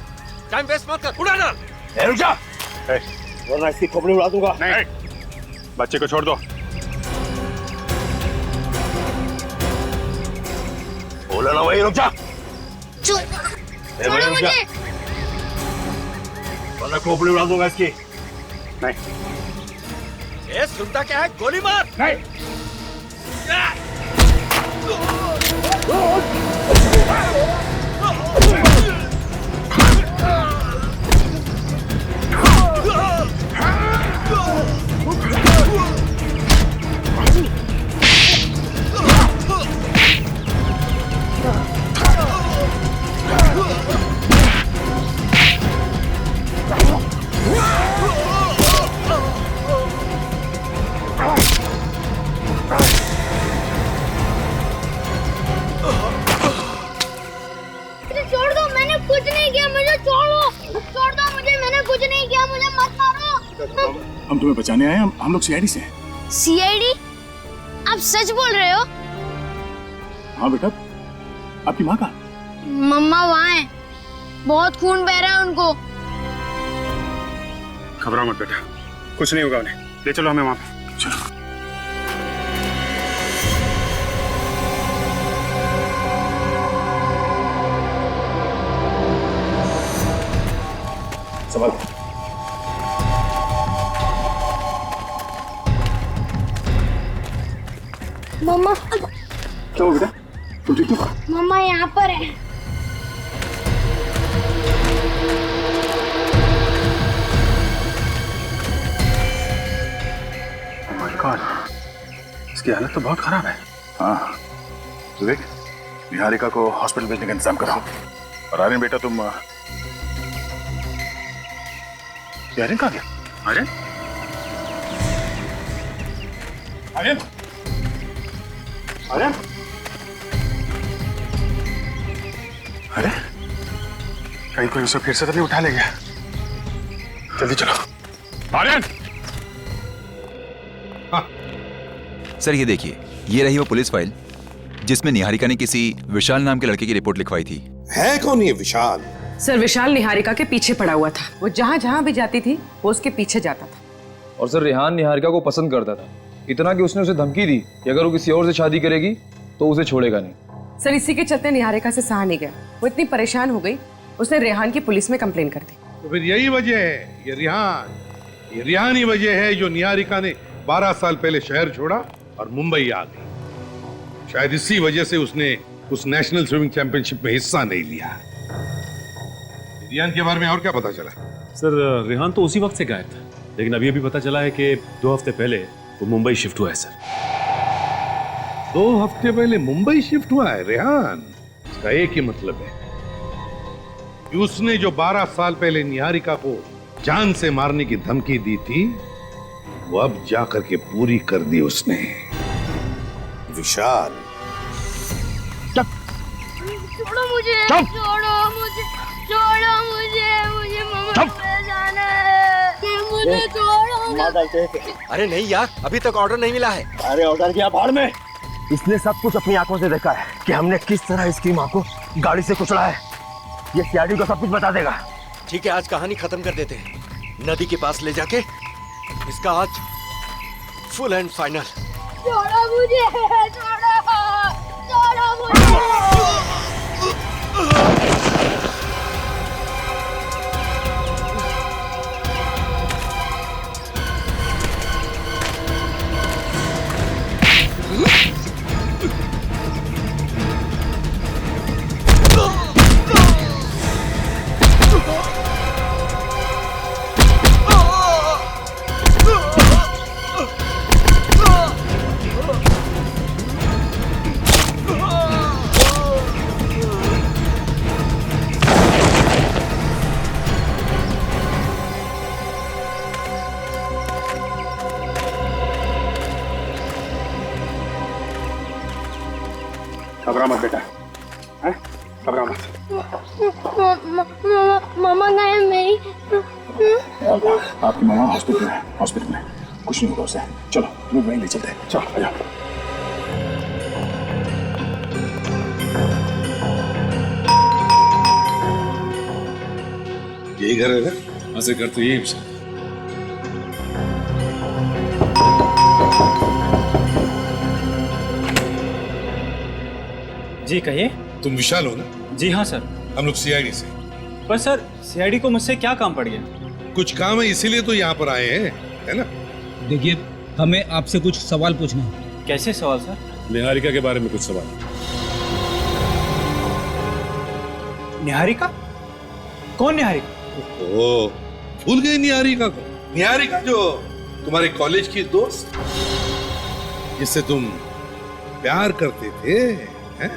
टाइम वेस्ट मत कर, उड़ा ना। रुक जा, वरना इसकी खोपड़ी उड़ा दूंगा। नहीं, बच्चे को छोड़ दो। बोला ना, वहीं रुक जा। छोड़ो मुझे। वरना खोपड़ी उड़ा दूंगा इसकी। नहीं। ये सुनता क्या है? गोली मार। नहीं। छोड़ दो, मैंने कुछ नहीं किया, मुझे छोड़ो। छोड़ दो मुझे, मैंने कुछ नहीं किया, मुझे मत मारो। हम तुम्हें बचाने आए हैं। हम लोग सीआईडी से हैं। सीआईडी? आप सच बोल रहे हो? हाँ बेटा, आपकी माँ का? मम्मा वहाँ है, बहुत खून बह रहा है उनको। घबराओ मत बेटा, कुछ नहीं होगा उन्हें। ले चलो हमें वहाँ पे। चलो। संभाल। मम्मा। क्या हो बेटा? तुम ठीक हो? मम्मा यहाँ पर है। Oh my God, इसकी हालत तो बहुत खराब है। हाँ, विवेक, निहारिका को हॉस्पिटल भेजने का इंतजाम करो। और आर्यन बेटा तुम आर्यन कहाँ गया? आर्यन? आर्यन? आर्यन? अरे कहीं कोई उसे फिर से तो नहीं उठा ले गया? जल्दी चलो। आर्यन! सर ये देखिए, ये रही वो पुलिस फाइल जिसमें निहारिका ने किसी विशाल नाम के लड़के की रिपोर्ट लिखवाई थी। है कौन ये विशाल? सर विशाल निहारिका के पीछे पड़ा हुआ था। वो जहाँ जहाँ भी जाती थी वो उसके पीछे जाता था। और सर रेहान निहारिका को पसंद करता था, इतना कि उसने उसे धमकी दी कि अगर वो किसी और से शादी करेगी तो उसे छोड़ेगा नहीं। सर इसी के चलते निहारिका से सहा नहीं गया। वो इतनी परेशान हो गई, उसने रेहान की पुलिस में कंप्लेन कर दी। तो फिर यही वजह है, ये रिहान ही वजह है जो निहारिका ने 12 साल पहले शहर छोड़ा और मुंबई आ गई। शायद इसी वजह से उसने उस नेशनल स्विमिंग चैंपियनशिप में हिस्सा नहीं लिया। रिहान के बारे में और क्या पता चला? सर रेहान तो उसी वक्त से गायब था, लेकिन अभी पता चला है कि 2 हफ्ते पहले वो मुंबई शिफ्ट हुआ है। सर 2 हफ्ते पहले मुंबई शिफ्ट हुआ है रेहान? इसका एक ही मतलब है कि उसने जो 12 साल पहले निहारिका को जान से मारने की धमकी दी थी वो अब जाकर के पूरी कर दी उसने। विशाल, छोड़ो मुझे, चुप। छोड़ो मुझे, छोड़ो मुझे मम्मा पे जाना है, मुझे छोड़ो। अरे नहीं यार, अभी तक ऑर्डर नहीं मिला है। अरे ऑर्डर किया भाड़ में। इसने सब कुछ अपनी आंखों से देखा है कि हमने किस तरह इसकी माँ को गाड़ी से कुचला है। ये सीआईडी को सब कुछ बता देगा। ठीक है, आज कहानी खत्म कर देते हैं। नदी के पास ले जाके इसका आज फुल एंड फाइनल। छोड़ो मुझे, छोड़ो मुझे। घबरा मत बेटा, हैं? घबरा मत। मामा गए मेरी। आपकी मामा हॉस्पिटल में, हॉस्पिटल में कुछ नहीं होगा उसे। चलो तुम्हें वहीं ले चलते हैं। चलो आ जाओ। यही घर है ना? ऐसे घर तो यही है। जी कहिए। तुम विशाल हो ना? जी हाँ सर। हम लोग सीआईडी से। पर सर सीआईडी को मुझसे क्या काम पड़ गया? कुछ काम है इसीलिए तो यहाँ पर आए हैं, है ना? देखिए, हमें आपसे कुछ सवाल पूछना है। कैसे सवाल सर? निहारिका के बारे में कुछ सवाल। निहारिका? कौन निहारिका? ओ, भूल गए निहारिका को? निहारिका जो तुम्हारे कॉलेज की दोस्त, जिससे तुम प्यार करते थे, हैं?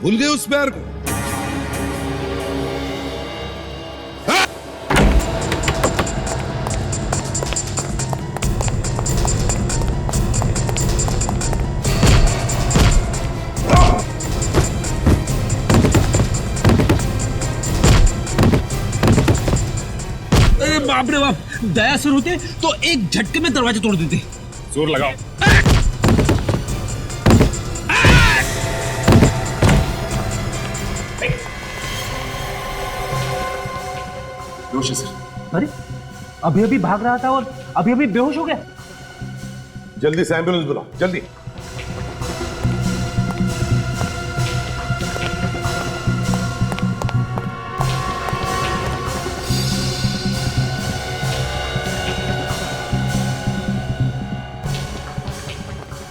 भूल गए उस प्यार को? अरे बाप रे बाप, दया सर होते तो एक झटके में दरवाजा तोड़ देते। जोर लगाओ। बेहोश है सर। अरे अभी अभी भाग रहा था और अभी अभी बेहोश हो गया। जल्दी से एम्बुलेंस बुलाओ, जल्दी।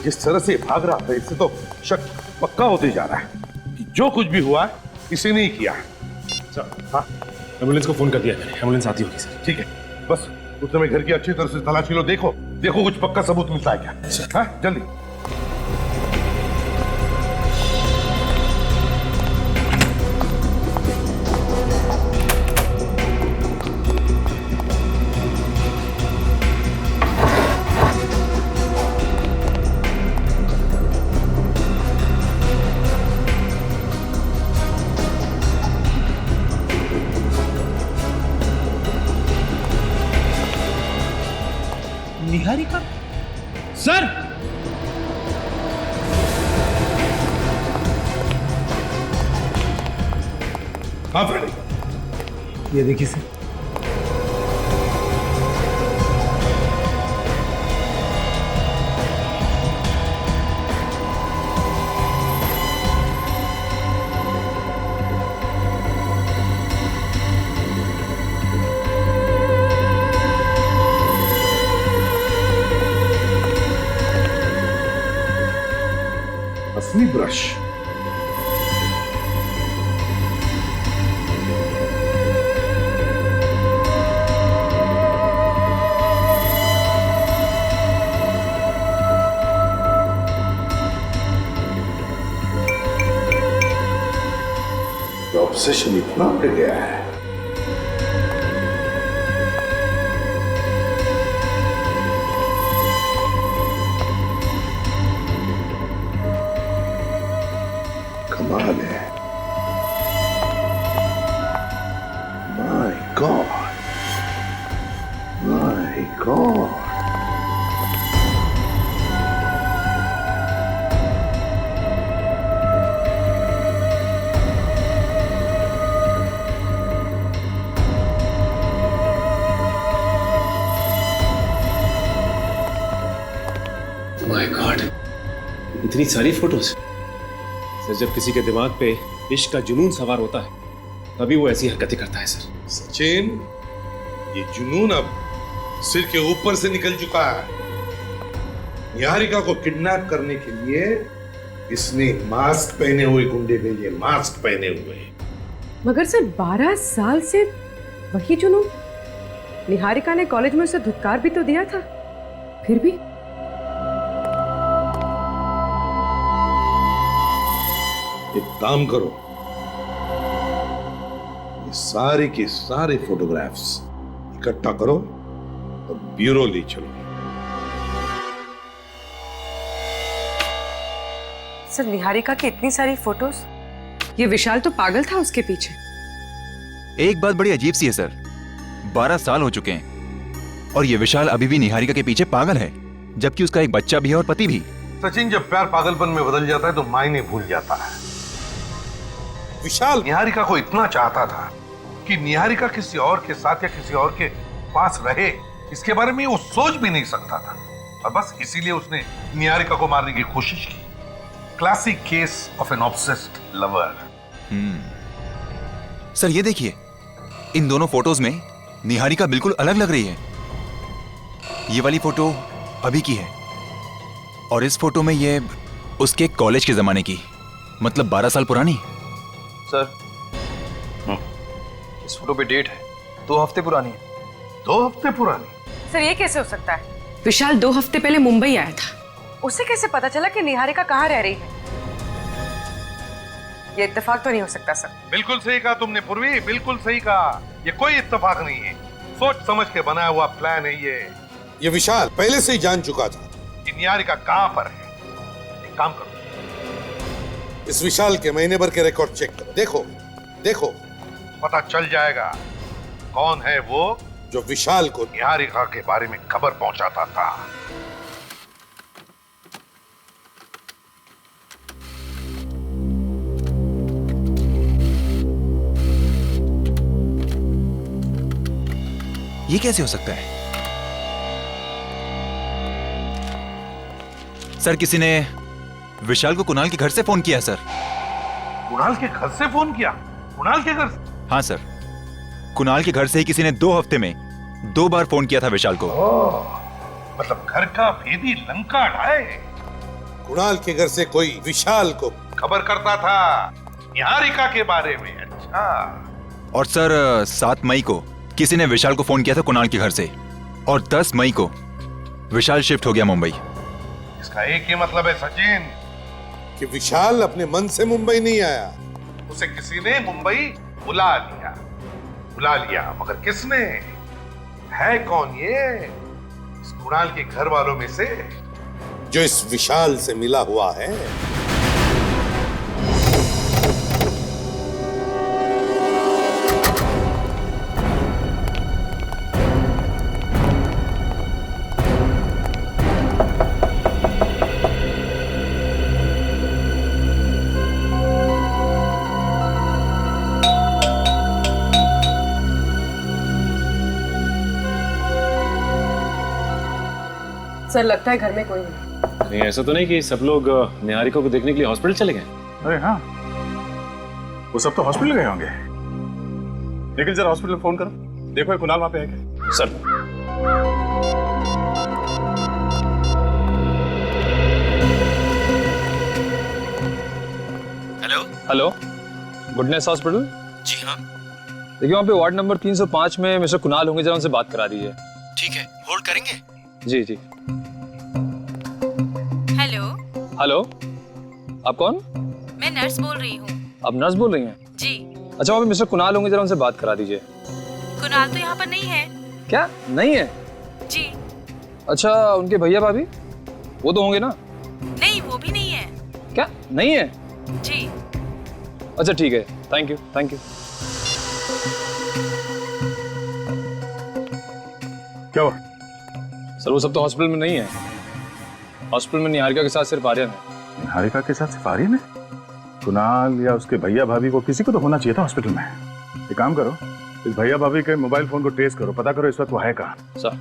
जिस तरह से भाग रहा था, इससे तो शक पक्का होते जा रहा है कि जो कुछ भी हुआ है इसे नहीं किया। हाँ, एम्बुलेंस को फोन कर दिया मैंने। एम्बुलेंस आती होगी सर। ठीक है, बस उस समय घर की अच्छी तरह से तलाशी लो। देखो देखो कुछ पक्का सबूत मिलता है क्या? हाँ, जल्दी। निहारिका? सर! हाँ फ्रेडी, ये देखिए सर। असली ब्रश। ऑब्सेशन इतना बढ़ गया है। कमाल है। My God. माय गॉड, इतनी सारी फोटोज। सर, जब किसी के दिमाग पे इश्क का जुनून सवार होता है तभी वो ऐसी हरकतें करता है सर। सचिन, ये जुनून अब सिर के ऊपर से निकल चुका है। निहारिका को किडनैप करने के लिए इसने मास्क पहने हुए गुंडे भेजे, मास्क पहने हुए। मगर सर 12 साल से वही जुनून। निहारिका ने कॉलेज में उसे धुतकार भी तो दिया था, फिर भी। एक काम करो, ये सारे के सारे फोटोग्राफ्स इकट्ठा करो और ब्यूरो ले चलो। सर, निहारिका की इतनी सारी फोटोज, ये विशाल तो पागल था उसके पीछे। एक बात बड़ी अजीब सी है सर, 12 साल हो चुके हैं और ये विशाल अभी भी निहारिका के पीछे पागल है, जबकि उसका एक बच्चा भी है और पति भी। सचिन, जब प्यार पागलपन में बदल जाता है तो मायने भूल जाता है। विशाल निहारिका को इतना चाहता था कि निहारिका किसी और के साथ या किसी और के पास रहे, इसके बारे में वो सोच भी नहीं सकता था, और बस इसीलिए उसने निहारिका को मारने की कोशिश की। Classic case of an obsessed lover. Sir ये देखिए, इन दोनों फोटोज में निहारिका बिल्कुल अलग लग रही है। ये वाली फोटो अभी की है और इस फोटो में ये उसके कॉलेज के जमाने की, मतलब 12 साल पुरानी। सर, इस फोटो पे डेट है 2 हफ्ते पुरानी है। 2 हफ्ते पुरानी? सर, ये कैसे हो सकता है? विशाल 2 हफ्ते पहले मुंबई आया था, उसे कैसे पता चला कि निहारिका कहाँ रह रही है? ये इत्तेफाक तो नहीं हो सकता सर। बिल्कुल सही कहा तुमने पूर्वी, बिल्कुल सही कहा। ये कोई इत्तेफाक नहीं है, सोच समझ के बनाया हुआ प्लान है ये विशाल पहले से ही जान चुका था कि निहारिका कहां पर है। एक काम करो, इस विशाल के महीने भर के रिकॉर्ड चेक करो। देखो देखो, पता चल जाएगा कौन है वो जो विशाल को निहारिका के बारे में खबर पहुंचाता था। ये कैसे हो सकता है? सर, किसी ने विशाल को कुणाल के घर से फोन किया सर। कुणाल के घर से फोन किया? कुणाल के घर से? हाँ सर, कुणाल के घर से ही किसी ने 2 हफ्ते में 2 बार फोन किया था विशाल को। मतलब घर का भेदी लंका ढाए। कुणाल के घर से कोई विशाल को खबर करता था निहारिका के बारे में। अच्छा। और सर 7 मई को किसी ने विशाल को फोन किया था कुणाल के घर से, और 10 मई को विशाल शिफ्ट हो गया मुंबई। इसका एक ही मतलब है सचिन कि विशाल अपने मन से मुंबई नहीं आया, उसे किसी ने मुंबई बुला लिया। मगर किसने? है कौन ये? इस कुणाल के घर वालों में से जो इस विशाल से मिला हुआ है। सर, लगता है घर में कोई नहीं। नहीं, ऐसा तो नहीं कि सब लोग निहारिका को देखने के लिए हॉस्पिटल चले गए? अरे हाँ, वो सब तो हॉस्पिटल गए होंगे। लेकिन जरा हॉस्पिटल फोन करो, देखो ये कुणाल वहां पे है क्या? Sir, hello, goodness hospital? जी हाँ। देखिए, वहाँ पे वार्ड नंबर 305 में मिस्टर कुणाल होंगे, जरा उनसे बात करा दीजिए। ठीक है, होल्ड करेंगे? जी जी। हेलो। हेलो, आप कौन? मैं नर्स बोल रही हूँ। आप नर्स बोल रही हैं? जी। अच्छा, वहाँ पे मिस्टर कुणाल होंगे, जरा उनसे बात करा दीजिए। कुणाल तो यहाँ पर नहीं है। क्या नहीं है? जी। अच्छा, उनके भैया भाभी वो तो होंगे ना? नहीं, वो भी नहीं है। क्या नहीं है? जी। अच्छा ठीक है, थैंक यू थैंक यू। क्या हुआ? सर वो सब तो हॉस्पिटल में नहीं है। हॉस्पिटल में निहारिका के साथ सिर्फ आर्यन है। निहारिका के साथ सिर्फ आर्यन है? कुणाल या उसके भैया भाभी को किसी को तो होना चाहिए था हॉस्पिटल में। एक काम करो, इस भैया भाभी के मोबाइल फोन को ट्रेस करो, पता करो इस वक्त वो है कहाँ। सर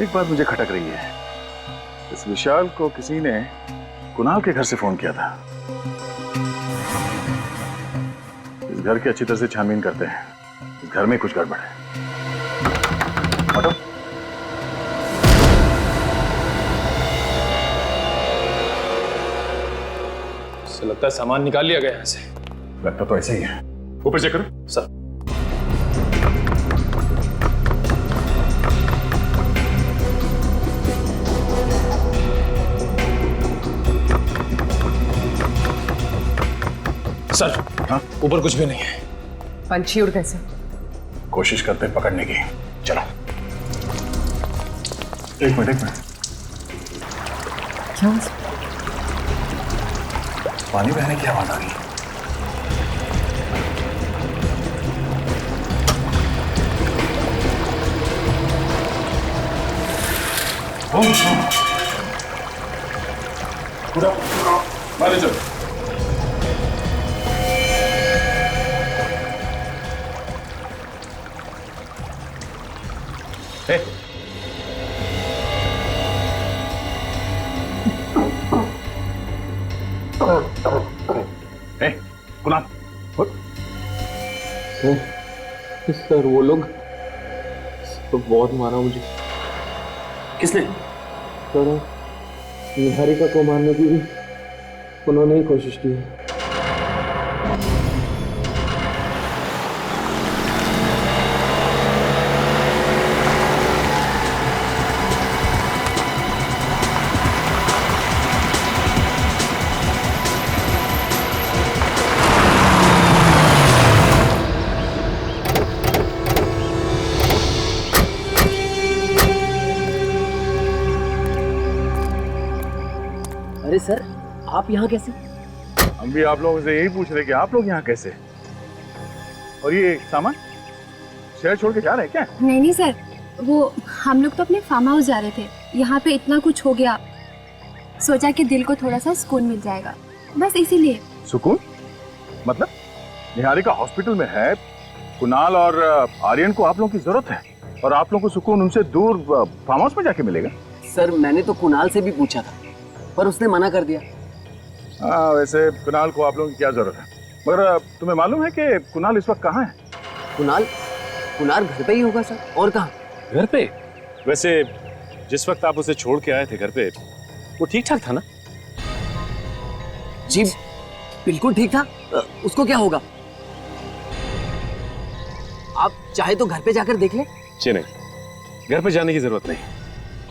एक बात मुझे खटक रही है, इस विशाल को किसी ने कुणाल के घर से फोन किया था। इस घर की अच्छी तरह से छानबीन करते हैं, इस घर में कुछ गड़बड़ है। हटो। से लगता है सामान निकाल लिया गया यहाँ से। लगता तो ऐसे ही है। ऊपर चेक करो। सर सर हाँ ऊपर कुछ भी नहीं है। पंछी उड़ कैसे? कोशिश करते हैं पकड़ने की। चलो एक मिनट क्या? पानी बहने की आवाज आ रही है। पूरा मारे चलो। कुणाल सर वो लोग तो बहुत मारा मुझे। किसने? सर निहारिका को मारने की भी उन्होंने ही कोशिश की है। अरे सर आप यहाँ कैसे? हम भी आप लोगों से यही पूछ रहे कि आप लोग यहाँ कैसे? और ये सामान शहर छोड़ के जा रहे हैं क्या? नहीं सर, वो हम लोग तो अपने फार्म हाउस जा रहे थे। यहाँ पे इतना कुछ हो गया, सोचा कि दिल को थोड़ा सा सुकून मिल जाएगा, बस इसीलिए। सुकून मतलब? निहारिका हॉस्पिटल में है, कुणाल और आर्यन को आप लोगों की जरूरत है और आप लोगों को सुकून उनसे दूर फार्म हाउस में जाके मिलेगा? सर मैंने तो कुणाल से भी पूछा था पर उसने मना कर दिया। हाँ वैसे कुणाल को आप लोगों की क्या जरूरत है, मगर तुम्हें मालूम है कि कुणाल इस वक्त कहाँ है? कुणाल घर पे ही होगा सर, और कहाँ? घर पे? वैसे जिस वक्त आप उसे छोड़ के आए थे घर पे वो ठीक ठाक था ना? जी बिल्कुल ठीक था। उसको क्या होगा? आप चाहे तो घर पे जाकर देख ले। जी नहीं, घर पे जाने की जरूरत नहीं।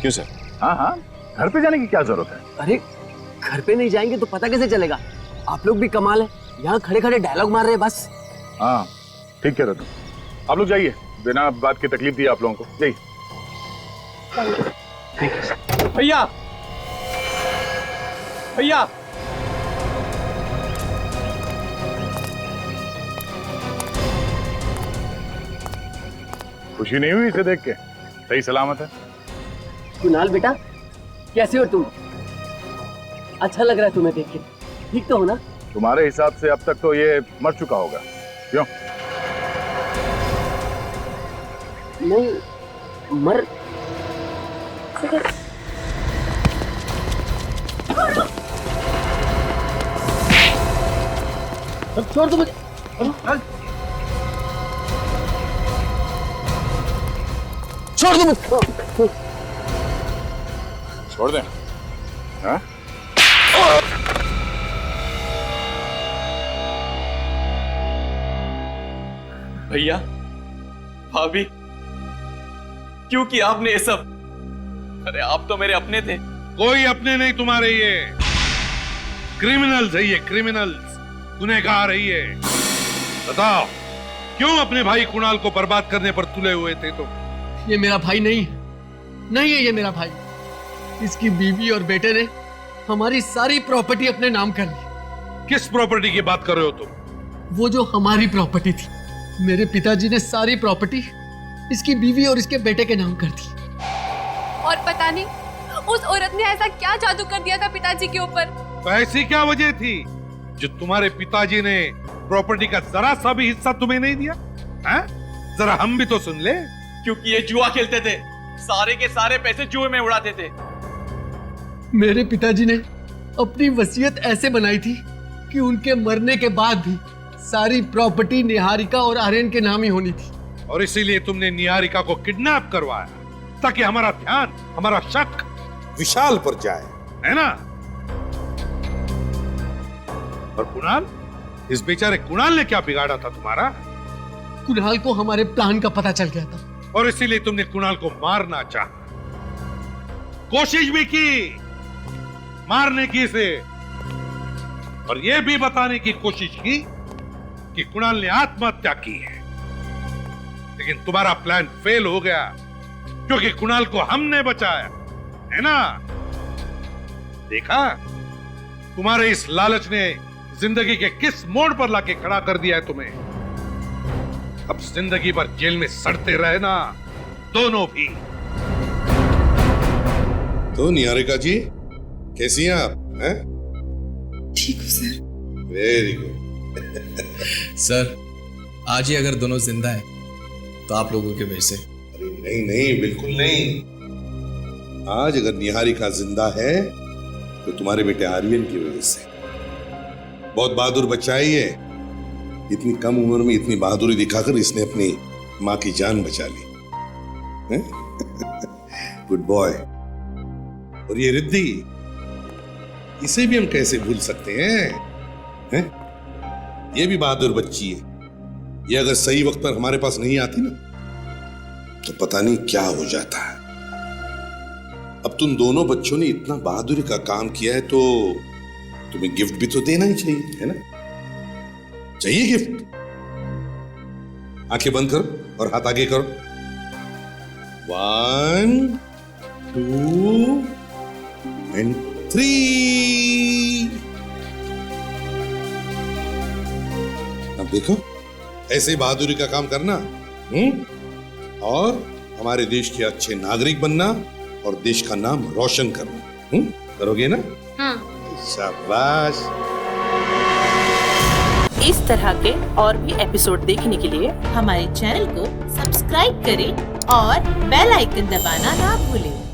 क्यों सर? हाँ घर पे जाने की क्या जरूरत है? अरे घर पे नहीं जाएंगे तो पता कैसे चलेगा? आप लोग भी कमाल है, यहाँ खड़े खड़े डायलॉग मार रहे हैं बस। हाँ ठीक कह रहे तुम। आप लोग जाइए, बिना बात की तकलीफ दी आप लोगों को। जाइए। भैया भैया खुशी नहीं हुई इसे देख के? सही सलामत है? कुणाल बेटा कैसे हो तुम? अच्छा लग रहा है तुम्हें देख के, ठीक तो हो ना? तुम्हारे हिसाब से अब तक तो ये मर चुका होगा, क्यों? नहीं मर छोड़ दो मुझे। छोड़ दो मुझे। छोड़ दें? हाँ? भैया भाभी क्यों किया आपने ये सब? अरे आप तो मेरे अपने थे। कोई अपने नहीं तुम्हारे, ये क्रिमिनल्स है, ये क्रिमिनल्स, गुनहगार है ये। बताओ क्यों अपने भाई कुणाल को बर्बाद करने पर तुले हुए थे तुम? ये मेरा भाई नहीं है, नहीं है ये मेरा भाई। इसकी बीवी और बेटे ने हमारी सारी प्रॉपर्टी अपने नाम कर ली। किस प्रॉपर्टी की बात कर रहे हो तुम? वो जो हमारी प्रॉपर्टी थी, मेरे पिताजी ने सारी प्रॉपर्टी इसकी बीवी और इसके बेटे के नाम कर दी। और पता नहीं उस औरत ने ऐसा क्या जादू कर दिया था पिताजी के ऊपर। तो ऐसी क्या वजह थी जो तुम्हारे पिताजी ने प्रॉपर्टी का जरा सा भी हिस्सा तुम्हें नहीं दिया? जरा हम भी तो सुन ले। क्योंकि ये जुआ खेलते थे, सारे के सारे पैसे जुए में उड़ाते थे। मेरे पिताजी ने अपनी वसीयत ऐसे बनाई थी कि उनके मरने के बाद भी सारी प्रॉपर्टी निहारिका और आर्यन के नाम ही होनी थी। और इसीलिए तुमने निहारिका को किडनैप करवाया ताकि हमारा ध्यान, हमारा शक विशाल पर जाए, है ना? और कुणाल, इस बेचारे कुणाल ने क्या बिगाड़ा था तुम्हारा? कुणाल को हमारे प्लान का पता चल गया था और इसीलिए तुमने कुणाल को मारना चाहा, कोशिश भी की मारने की इसे, और यह भी बताने की कोशिश की कि कुणाल ने आत्महत्या की है। लेकिन तुम्हारा प्लान फेल हो गया क्योंकि कुणाल को हमने बचाया, है ना? देखा, तुम्हारे इस लालच ने जिंदगी के किस मोड़ पर लाके खड़ा कर दिया है तुम्हें। अब जिंदगी भर जेल में सड़ते रहना दोनों भी। तो निहारिका जी कैसी हैं आप? हैं? ठीक हूँ सर। Very good. सर, आज ही अगर दोनों जिंदा हैं तो आप लोगों की वजह से। अरे नहीं नहीं, बिल्कुल नहीं। आज अगर निहारिका जिंदा है तो तुम्हारे बेटे आर्यन की वजह से। बहुत बहादुर बच्चा है ये। इतनी कम उम्र में इतनी बहादुरी दिखाकर इसने अपनी माँ की जान बचा ली। Good boy. और ये रिद्धि, इसे भी हम कैसे भूल सकते हैं? ये भी बहादुर बच्ची है। ये अगर सही वक्त पर हमारे पास नहीं आती ना तो पता नहीं क्या हो जाता है। अब तुम दोनों बच्चों ने इतना बहादुरी का काम किया है तो तुम्हें गिफ्ट भी तो देना ही चाहिए, है ना? चाहिए गिफ्ट? आंखें बंद करो और हाथ आगे करो। 1 2 and 3। अब देखो, ऐसे बहादुरी का काम करना, और हमारे देश के अच्छे नागरिक बनना और देश का नाम रोशन करना। करोगे ना? हाँ। शाबाश। इस तरह के और भी एपिसोड देखने के लिए हमारे चैनल को सब्सक्राइब करें और बेल आइकन दबाना ना भूलें।